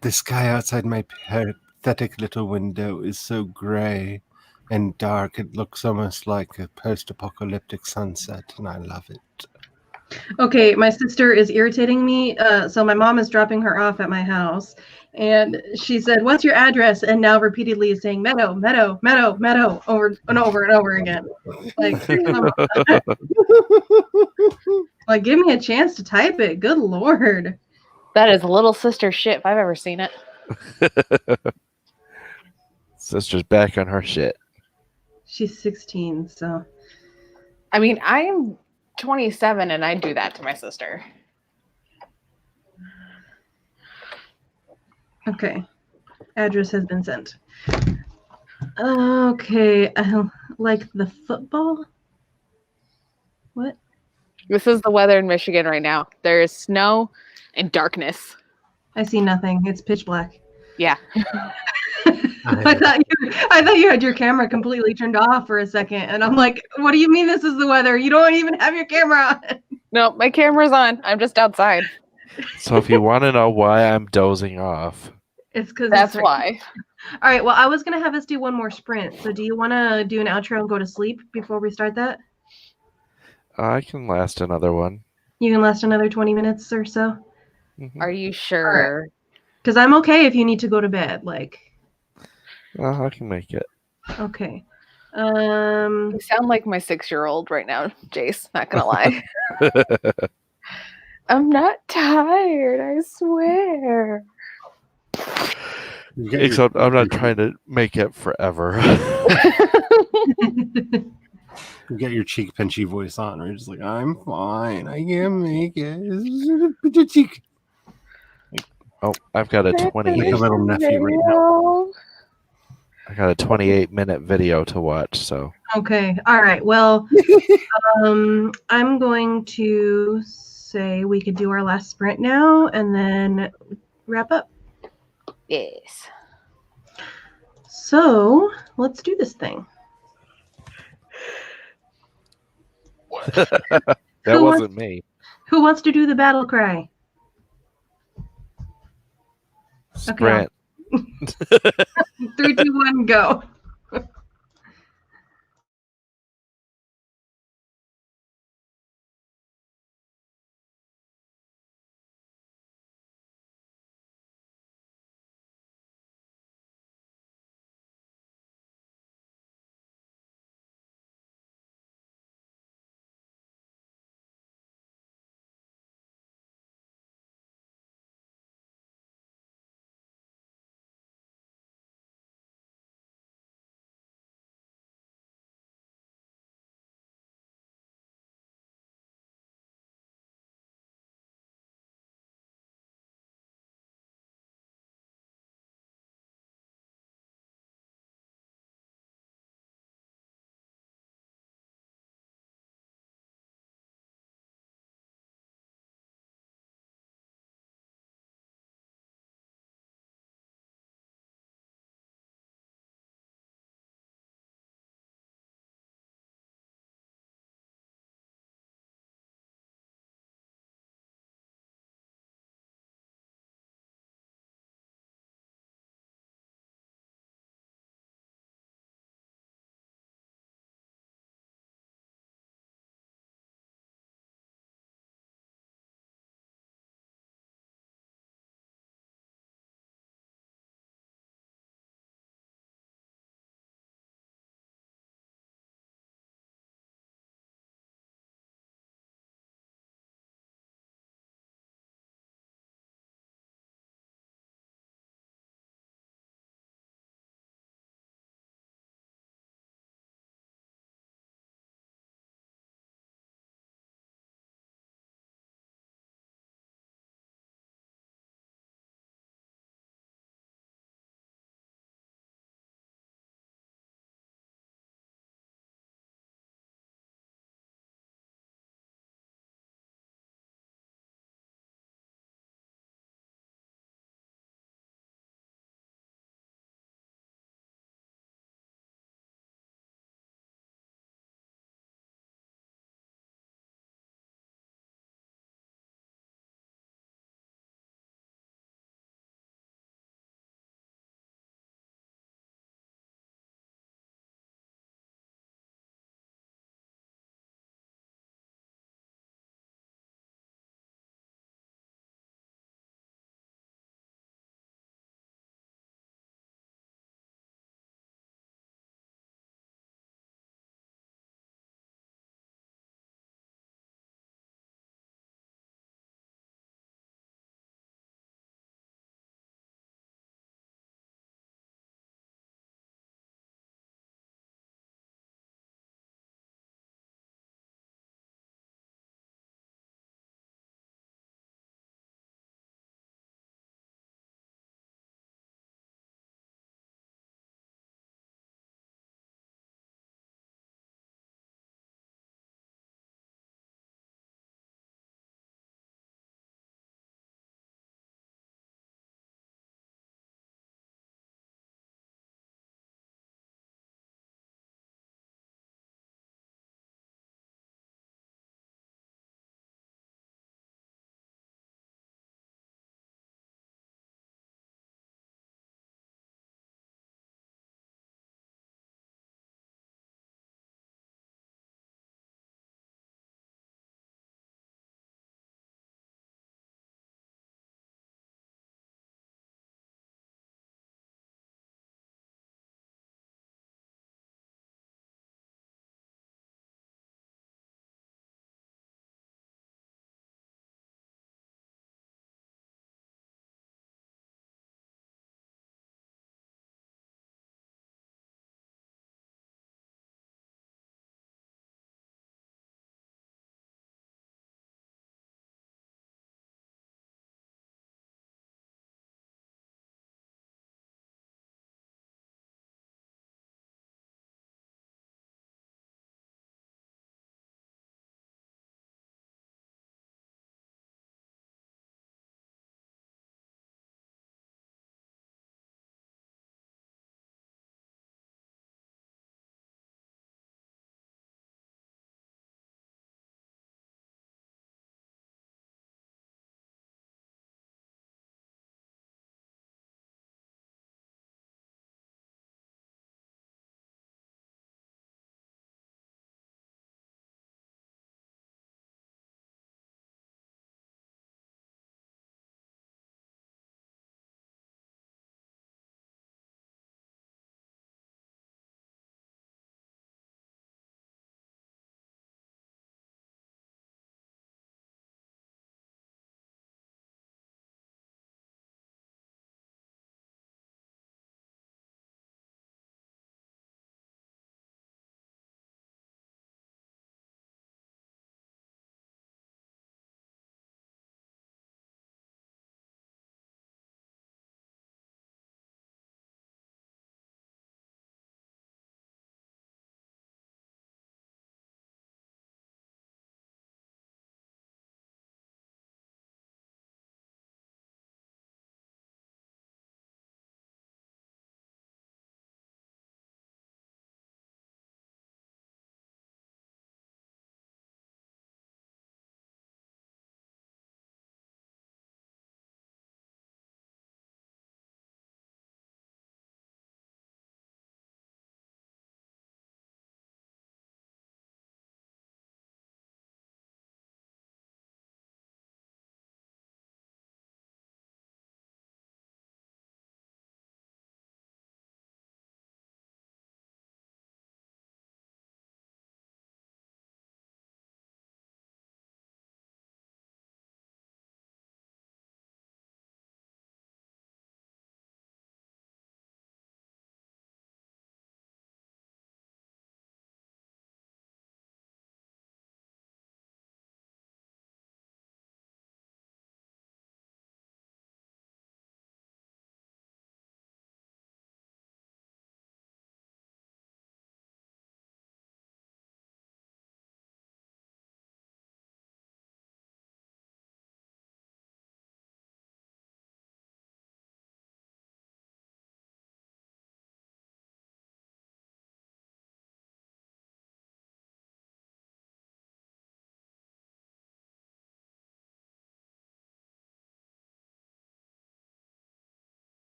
[SPEAKER 4] the sky outside my pathetic little window is so gray and dark. It looks almost like a post-apocalyptic sunset, and I love it.
[SPEAKER 1] Okay, my sister is irritating me. So my mom is dropping her off at my house, and she said, "What's your address?" And now repeatedly is saying "Meadow, Meadow, Meadow, Meadow" over and over and over again. Like, come on. Like, give me a chance to type it. Good Lord.
[SPEAKER 3] That is little sister shit if I've ever seen it.
[SPEAKER 2] Sister's back on her shit.
[SPEAKER 1] She's 16, so.
[SPEAKER 3] I mean, I am 27 and I do that to my sister.
[SPEAKER 1] Okay. Address has been sent. Okay. Like the football? What?
[SPEAKER 3] This is the weather in Michigan right now. There is snow and darkness.
[SPEAKER 1] I see nothing. It's pitch black.
[SPEAKER 3] Yeah.
[SPEAKER 1] I thought you had your camera completely turned off for a second, and I'm like, what do you mean this is the weather? You don't even have your camera on.
[SPEAKER 3] No, my camera's on. I'm just outside.
[SPEAKER 2] So if you want to know why I'm dozing off,
[SPEAKER 1] It's because
[SPEAKER 3] That's why.
[SPEAKER 1] All right. Well, I was gonna have us do one more sprint. So do you want to do an outro and go to sleep before we start that?
[SPEAKER 2] I can last another one.
[SPEAKER 1] You can last another 20 minutes or so.
[SPEAKER 2] Mhm.
[SPEAKER 3] Are you sure?
[SPEAKER 1] Because I'm okay if you need to go to bed. Like,
[SPEAKER 2] I can make it.
[SPEAKER 1] okay.
[SPEAKER 3] You sound like my 6-year-old right now, Jace. Not gonna lie. I'm not tired, I swear.
[SPEAKER 2] Except I'm not trying to make it forever.
[SPEAKER 4] You get your cheek pinchy voice on, or you're just like, I'm fine. I can make it. Put your cheek.
[SPEAKER 2] Oh, I've got a
[SPEAKER 4] Like a
[SPEAKER 2] 28.
[SPEAKER 4] little nephew right now.
[SPEAKER 2] I got a 28-minute video to watch. So
[SPEAKER 1] Okay. All right. Well, I'm going to say we could do our last sprint now and then wrap up.
[SPEAKER 3] Yes.
[SPEAKER 1] So let's do this thing.
[SPEAKER 2] that
[SPEAKER 1] Who
[SPEAKER 2] wasn't me.
[SPEAKER 1] Who wants to do the battle cry?
[SPEAKER 2] Sprint.
[SPEAKER 1] 3, 2, 1, go.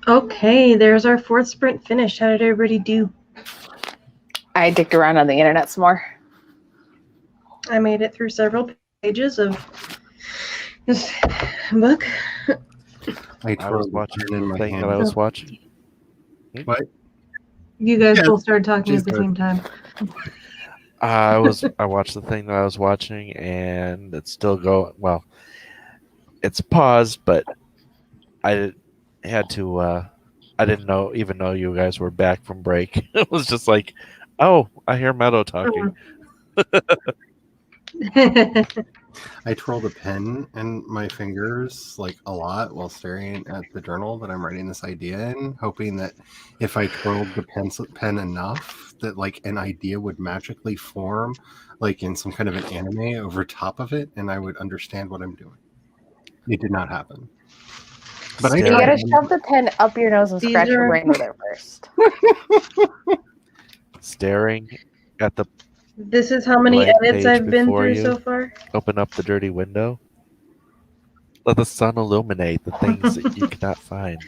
[SPEAKER 1] Okay, there's our 4th sprint finished. How did everybody do?
[SPEAKER 3] I dicked around on the internet some more.
[SPEAKER 1] I made it through several pages of this book.
[SPEAKER 2] I was watching the thing that I was watching.
[SPEAKER 4] What?
[SPEAKER 1] You guys
[SPEAKER 4] Yes,
[SPEAKER 1] both started talking
[SPEAKER 4] she's
[SPEAKER 1] at the
[SPEAKER 4] good.
[SPEAKER 1] same time.
[SPEAKER 2] I watched the thing that I was watching, and it's still going. Well, it's paused, but I had to. I didn't even know you guys were back from break. It was just like, oh, I hear Meadow talking.
[SPEAKER 4] I twirl the pen in my fingers like a lot while staring at the journal that I'm writing this idea in, hoping that if I twirled the pen enough that like an idea would magically form like in some kind of an anime over top of it and I would understand what I'm doing. It did not happen. But I
[SPEAKER 3] You
[SPEAKER 2] Staring.
[SPEAKER 3] gotta shove the pen up your nose and
[SPEAKER 1] These
[SPEAKER 3] scratch your
[SPEAKER 1] are-
[SPEAKER 3] brain with it first.
[SPEAKER 2] Staring at the
[SPEAKER 1] This is how many
[SPEAKER 2] blank
[SPEAKER 1] edits
[SPEAKER 2] page
[SPEAKER 1] I've been
[SPEAKER 2] before
[SPEAKER 1] through
[SPEAKER 2] you.
[SPEAKER 1] so far.
[SPEAKER 2] Open up the dirty window. Let the sun illuminate the things that you cannot find.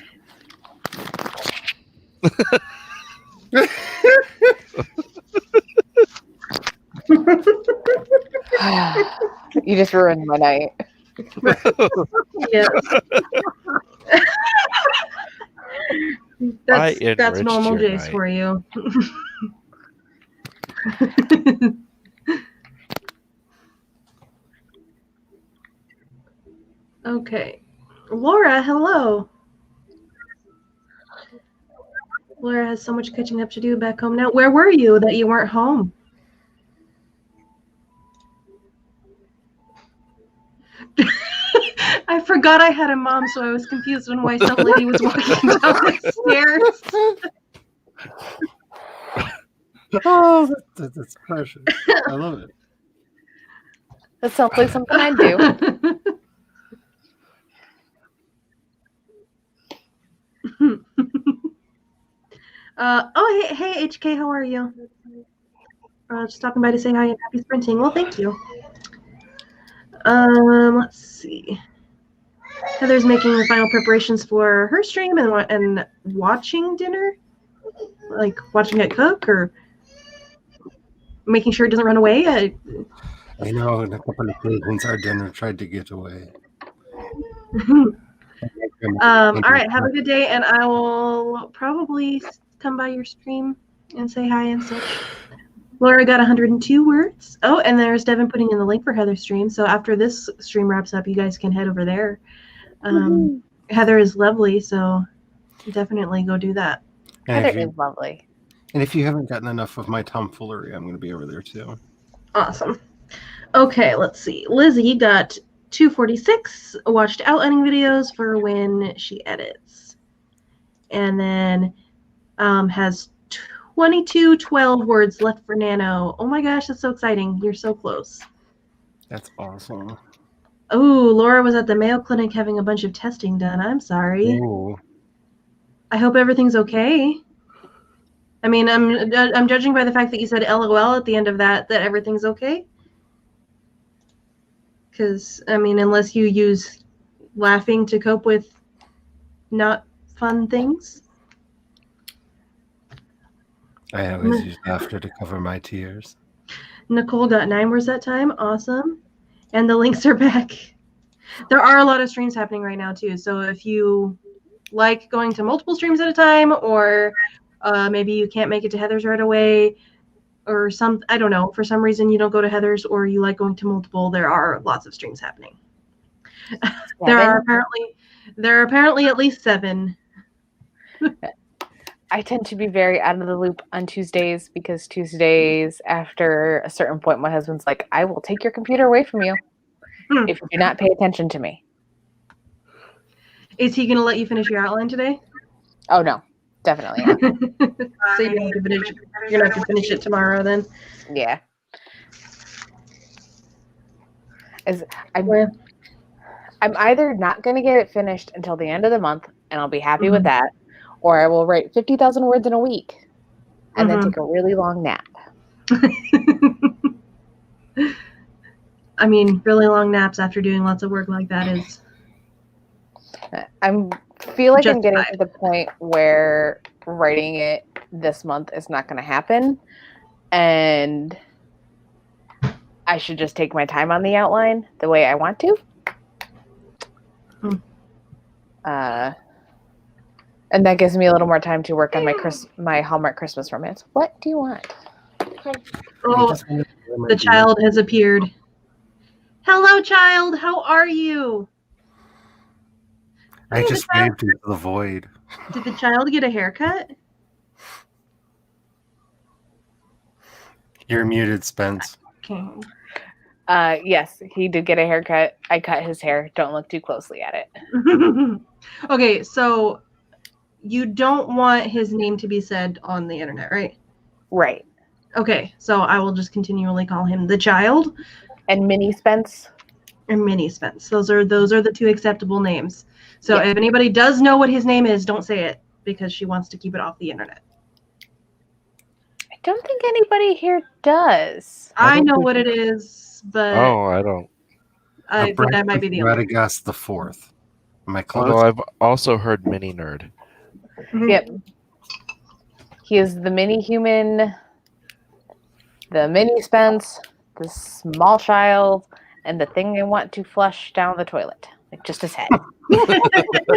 [SPEAKER 3] You just ruined my night.
[SPEAKER 1] Yes.
[SPEAKER 2] I
[SPEAKER 1] that's
[SPEAKER 2] enriched
[SPEAKER 1] normal
[SPEAKER 2] your
[SPEAKER 1] Jace
[SPEAKER 2] night.
[SPEAKER 1] for you. Okay. Laura, hello. Laura has so much catching up to do back home now. Where were you that you weren't home? I forgot I had a mom, so I was confused on why some lady was walking down the stairs.
[SPEAKER 4] Oh, that's precious. I love it.
[SPEAKER 3] That sounds like something I'd do.
[SPEAKER 1] Hey, HK, how are you? Just stopping by to say hi and happy sprinting. Well, thank you. Let's see. Heather's making the final preparations for her stream and watching dinner, like watching it cook or making sure it doesn't run away.
[SPEAKER 4] I know in a couple of occasions our dinner tried to get away.
[SPEAKER 1] All right, have a good day, and I will probably come by your stream and say hi and such. Laura got 102 words. Oh, and there's Devin putting in the link for Heather's stream. So after this stream wraps up, you guys can head over there. Heather is lovely, so definitely go do that.
[SPEAKER 3] Heather is lovely.
[SPEAKER 4] And if you haven't gotten enough of my tomfoolery, I'm going to be over there too.
[SPEAKER 1] Awesome. Okay, let's see. Lizzie got 246 watched outlining videos for when she edits. And then has 2212 words left for Nano. Oh my gosh, that's so exciting. You're so close.
[SPEAKER 4] That's awesome.
[SPEAKER 1] Oh, Laura was at the Mayo Clinic having a bunch of testing done. I'm sorry.
[SPEAKER 4] Ooh.
[SPEAKER 1] I hope everything's okay. I mean, I'm judging by the fact that you said LOL at the end of that everything's okay. Because, I mean, unless you use laughing to cope with not fun things.
[SPEAKER 4] I always use laughter to cover my tears.
[SPEAKER 1] Nicole got 9 words that time. Awesome. And the links are back. There are a lot of streams happening right now, too. So if you like going to multiple streams at a time, or maybe you can't make it to Heather's right away, or I don't know, for some reason you don't go to Heather's or you like going to multiple, there are lots of streams happening. There are apparently at least 7.
[SPEAKER 3] I tend to be very out of the loop on Tuesdays because Tuesdays, after a certain point, my husband's like, I will take your computer away from you if you do not pay attention to me.
[SPEAKER 1] Is he going to let you finish your outline today?
[SPEAKER 3] Oh, no. Definitely not.
[SPEAKER 1] So you're going to have to finish it tomorrow then?
[SPEAKER 3] Yeah. I'm either not going to get it finished until the end of the month, and I'll be happy with that, or I will write 50,000 words in a week and then take a really long nap.
[SPEAKER 1] I mean, really long naps after doing lots of work like that is...
[SPEAKER 3] I'm feel like I'm getting
[SPEAKER 1] Justified.
[SPEAKER 3] to the point where writing it this month is not going to happen, and I should just take my time on the outline the way I want to.
[SPEAKER 1] Hmm.
[SPEAKER 3] And that gives me a little more time to work on my Hallmark Christmas romance. What do you want?
[SPEAKER 1] Oh, the child has appeared. Hello, child. How are you?
[SPEAKER 4] I
[SPEAKER 1] Okay,
[SPEAKER 4] just waved into the void.
[SPEAKER 1] Did the child get a haircut?
[SPEAKER 4] You're muted, Spence.
[SPEAKER 1] Okay.
[SPEAKER 3] Yes, he did get a haircut. I cut his hair. Don't look too closely at it.
[SPEAKER 1] Okay, so you don't want his name to be said on the internet, right?
[SPEAKER 3] Right.
[SPEAKER 1] Okay, so I will just continually call him the child
[SPEAKER 3] And Minnie Spence.
[SPEAKER 1] and Mini Spence. Those are the two acceptable names. So
[SPEAKER 3] Yes.
[SPEAKER 1] if anybody does know what his name is, don't say it because she wants to keep it off the internet.
[SPEAKER 3] I don't think anybody here does.
[SPEAKER 1] I know what it is, but
[SPEAKER 2] Oh, I don't.
[SPEAKER 1] I think I might be the only one.
[SPEAKER 4] Radagast the Fourth. Am I close?
[SPEAKER 2] Although I've also heard Mini Nerd.
[SPEAKER 3] Yep. He is the mini human, the mini Spence, the small child, and the thing I want to flush down the toilet. Like just his head.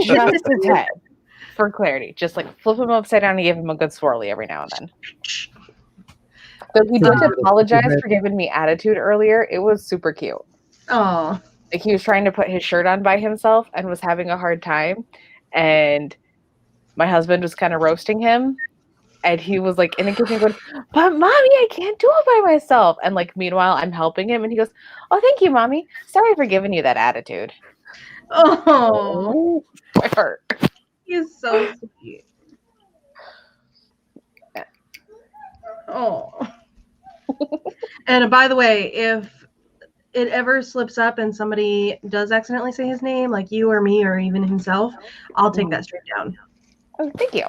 [SPEAKER 3] Just his head. For clarity. Just like flip him upside down and give him a good swirly every now and then. So he did apologize for giving me attitude earlier. It was super cute.
[SPEAKER 1] Oh.
[SPEAKER 3] Like he was trying to put his shirt on by himself and was having a hard time. And my husband was kind of roasting him. And he was like in the kitchen going, "But mommy, I can't do it by myself." And like meanwhile, I'm helping him and he goes, "Oh, thank you, mommy. Sorry for giving you that attitude."
[SPEAKER 1] Oh.
[SPEAKER 3] My heart.
[SPEAKER 1] He's so sweet. Oh. And by the way, if it ever slips up and somebody does accidentally say his name, like you or me or even himself, I'll take that straight down.
[SPEAKER 3] Oh, thank you.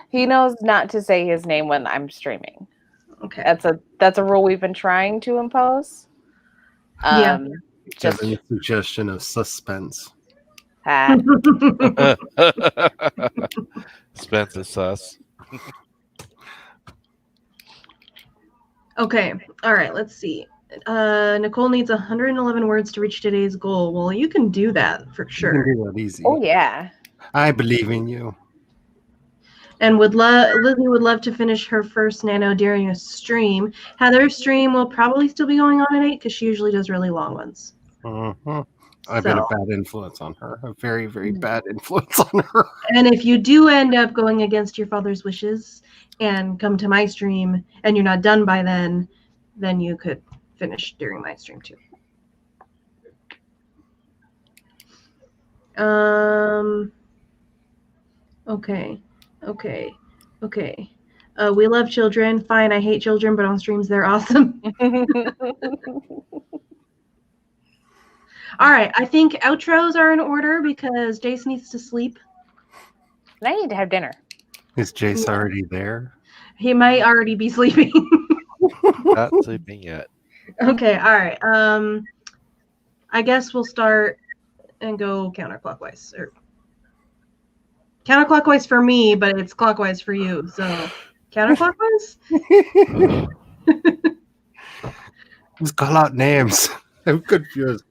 [SPEAKER 3] He knows not to say his name when I'm streaming.
[SPEAKER 1] Okay.
[SPEAKER 3] That's a rule we've been trying to impose.
[SPEAKER 1] Yeah.
[SPEAKER 3] Just
[SPEAKER 4] Giving a suggestion of suspense.
[SPEAKER 2] Spence is sus.
[SPEAKER 1] Okay. All right. Let's see. Nicole needs 111 words to reach today's goal. Well, you can do that for
[SPEAKER 4] You
[SPEAKER 1] sure.
[SPEAKER 4] can do that easy.
[SPEAKER 3] oh yeah.
[SPEAKER 4] I believe in you.
[SPEAKER 1] And Lizzie would love to finish her first nano during a stream. Heather's stream will probably still be going on at 8 because she usually does really long ones.
[SPEAKER 4] Mhm. I've been a bad influence on her. A very, very bad influence on her.
[SPEAKER 1] And if you do end up going against your father's wishes and come to my stream and you're not done by then you could finish during my stream too. Okay. We love children. Fine, I hate children, but on streams they're awesome. All right, I think outros are in order because Jace needs to sleep.
[SPEAKER 3] I need to have dinner.
[SPEAKER 4] Is Jace already there?
[SPEAKER 1] He might already be sleeping.
[SPEAKER 2] Not sleeping yet.
[SPEAKER 1] Okay, all right. I guess we'll start and go counterclockwise. Or counterclockwise for me, but it's clockwise for you. So counterclockwise?
[SPEAKER 4] Just call out names. I'm confused.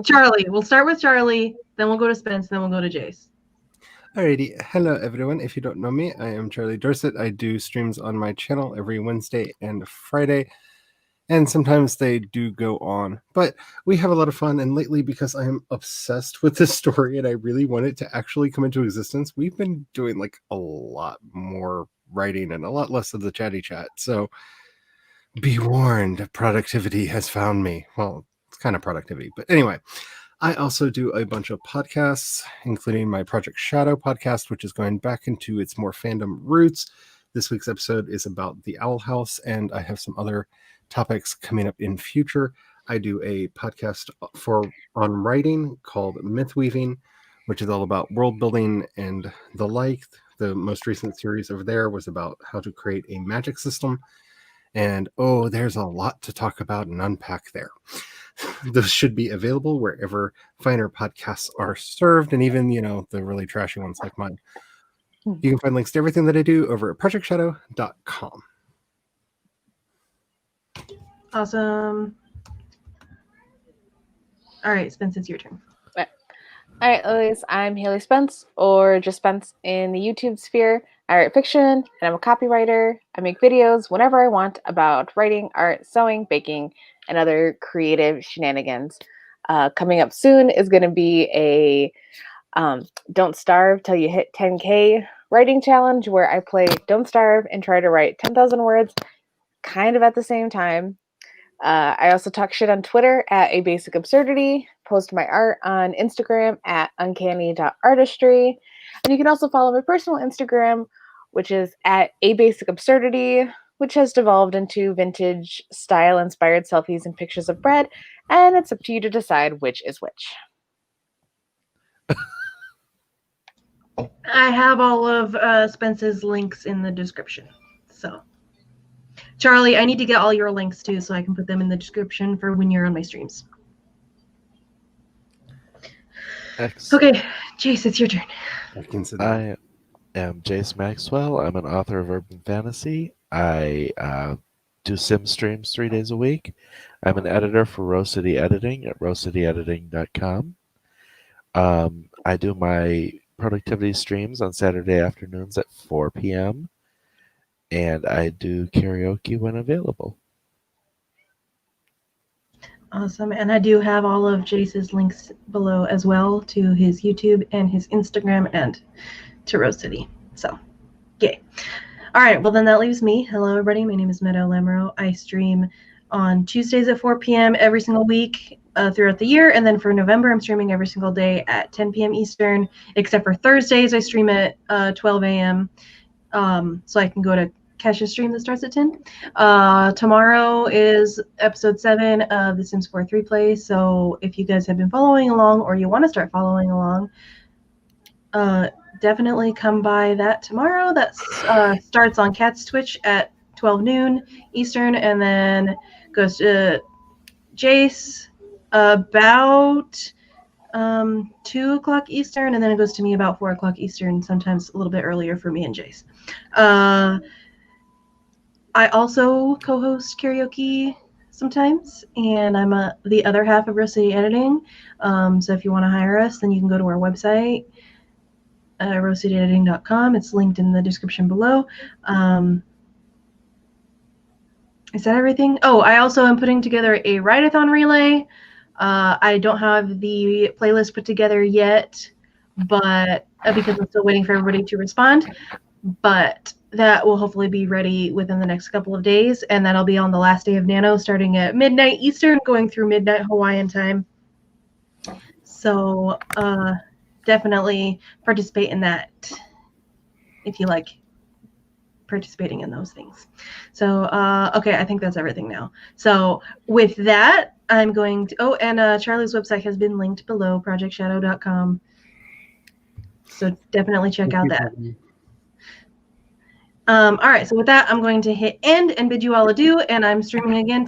[SPEAKER 1] Charlie. We'll start with Charlie, then we'll go to Spence, then we'll go to Jace.
[SPEAKER 4] Alrighty. Hello, everyone. If you don't know me, I am Charlie Dorset. I do streams on my channel every Wednesday and Friday, and sometimes they do go on. But we have a lot of fun, and lately, because I am obsessed with this story and I really want it to actually come into existence, we've been doing like a lot more writing and a lot less of the chatty chat. So be warned, productivity has found me. Well, it's kind of productivity, but anyway. I also do a bunch of podcasts, including my Project Shadow podcast, which is going back into its more fandom roots. This week's episode is about the Owl House, and I have some other topics coming up in future. I do a podcast on writing called Myth Weaving, which is all about world building and the like. The most recent series over there was about how to create a magic system. And there's a lot to talk about and unpack there. those should be available wherever finer podcasts are served, and even, the really trashy ones like mine. You can find links to everything that I do over at projectshadow.com.
[SPEAKER 1] Awesome. All right, Spence, it's your turn.
[SPEAKER 3] All right, Lilies, I'm Haley Spence, or just Spence in the YouTube sphere. I write fiction, and I'm a copywriter. I make videos whenever I want about writing, art, sewing, baking, and other creative shenanigans. Coming up soon is going to be a Don't Starve Till You Hit 10K writing challenge where I play Don't Starve and try to write 10,000 words kind of at the same time. I also talk shit on Twitter at A Basic Absurdity, post my art on Instagram at uncanny.artistry, and you can also follow my personal Instagram, which is at A Basic Absurdity, which has devolved into vintage style-inspired selfies and pictures of bread, and it's up to you to decide which is which.
[SPEAKER 1] I have all of Spence's links in the description. So, Charlie, I need to get all your links too, so I can put them in the description for when you're on my streams.
[SPEAKER 2] Excellent.
[SPEAKER 1] Okay, Jace, it's your turn.
[SPEAKER 2] I am Jace Maxwell. I'm an author of urban fantasy. I do sim streams 3 days a week. I'm an editor for Rose City Editing at rosecityediting.com. I do my productivity streams on Saturday afternoons at 4 p.m. and I do karaoke when available.
[SPEAKER 1] Awesome. And I do have all of Jace's links below as well to his YouTube and his Instagram and to Rose City. So, yay. All right. Well, then that leaves me. Hello, everybody. My name is Meadow Lamoreaux. I stream on Tuesdays at 4 p.m. every single week throughout the year. And then for November, I'm streaming every single day at 10 p.m. Eastern, except for Thursdays. I stream at 12 a.m. So I can go to catch a stream that starts at 10. Tomorrow is episode 7 of The Sims 4 3-Play. So if you guys have been following along or you want to start following along, definitely come by that tomorrow. That starts on Cat's Twitch at 12 noon Eastern, and then goes to Jace about 2 o'clock Eastern, and then it goes to me about 4 o'clock Eastern, sometimes a little bit earlier for me and Jace. I also co-host karaoke sometimes, and I'm the other half of Rose City Editing. So if you want to hire us, then you can go to our website, rosecityediting.com. It's linked in the description below. Is that everything? Oh, I also am putting together a write-a-thon relay. I don't have the playlist put together yet, but because I'm still waiting for everybody to respond. But that will hopefully be ready within the next couple of days, and that'll be on the last day of Nano, starting at midnight Eastern, going through midnight Hawaiian time. So definitely participate in that if you like participating in those things. So okay, I think that's everything now. So with that, I'm going to and Charlie's website has been linked below, projectshadow.com. So definitely check out that. All right, so with that, I'm going to hit end and bid you all adieu, and I'm streaming again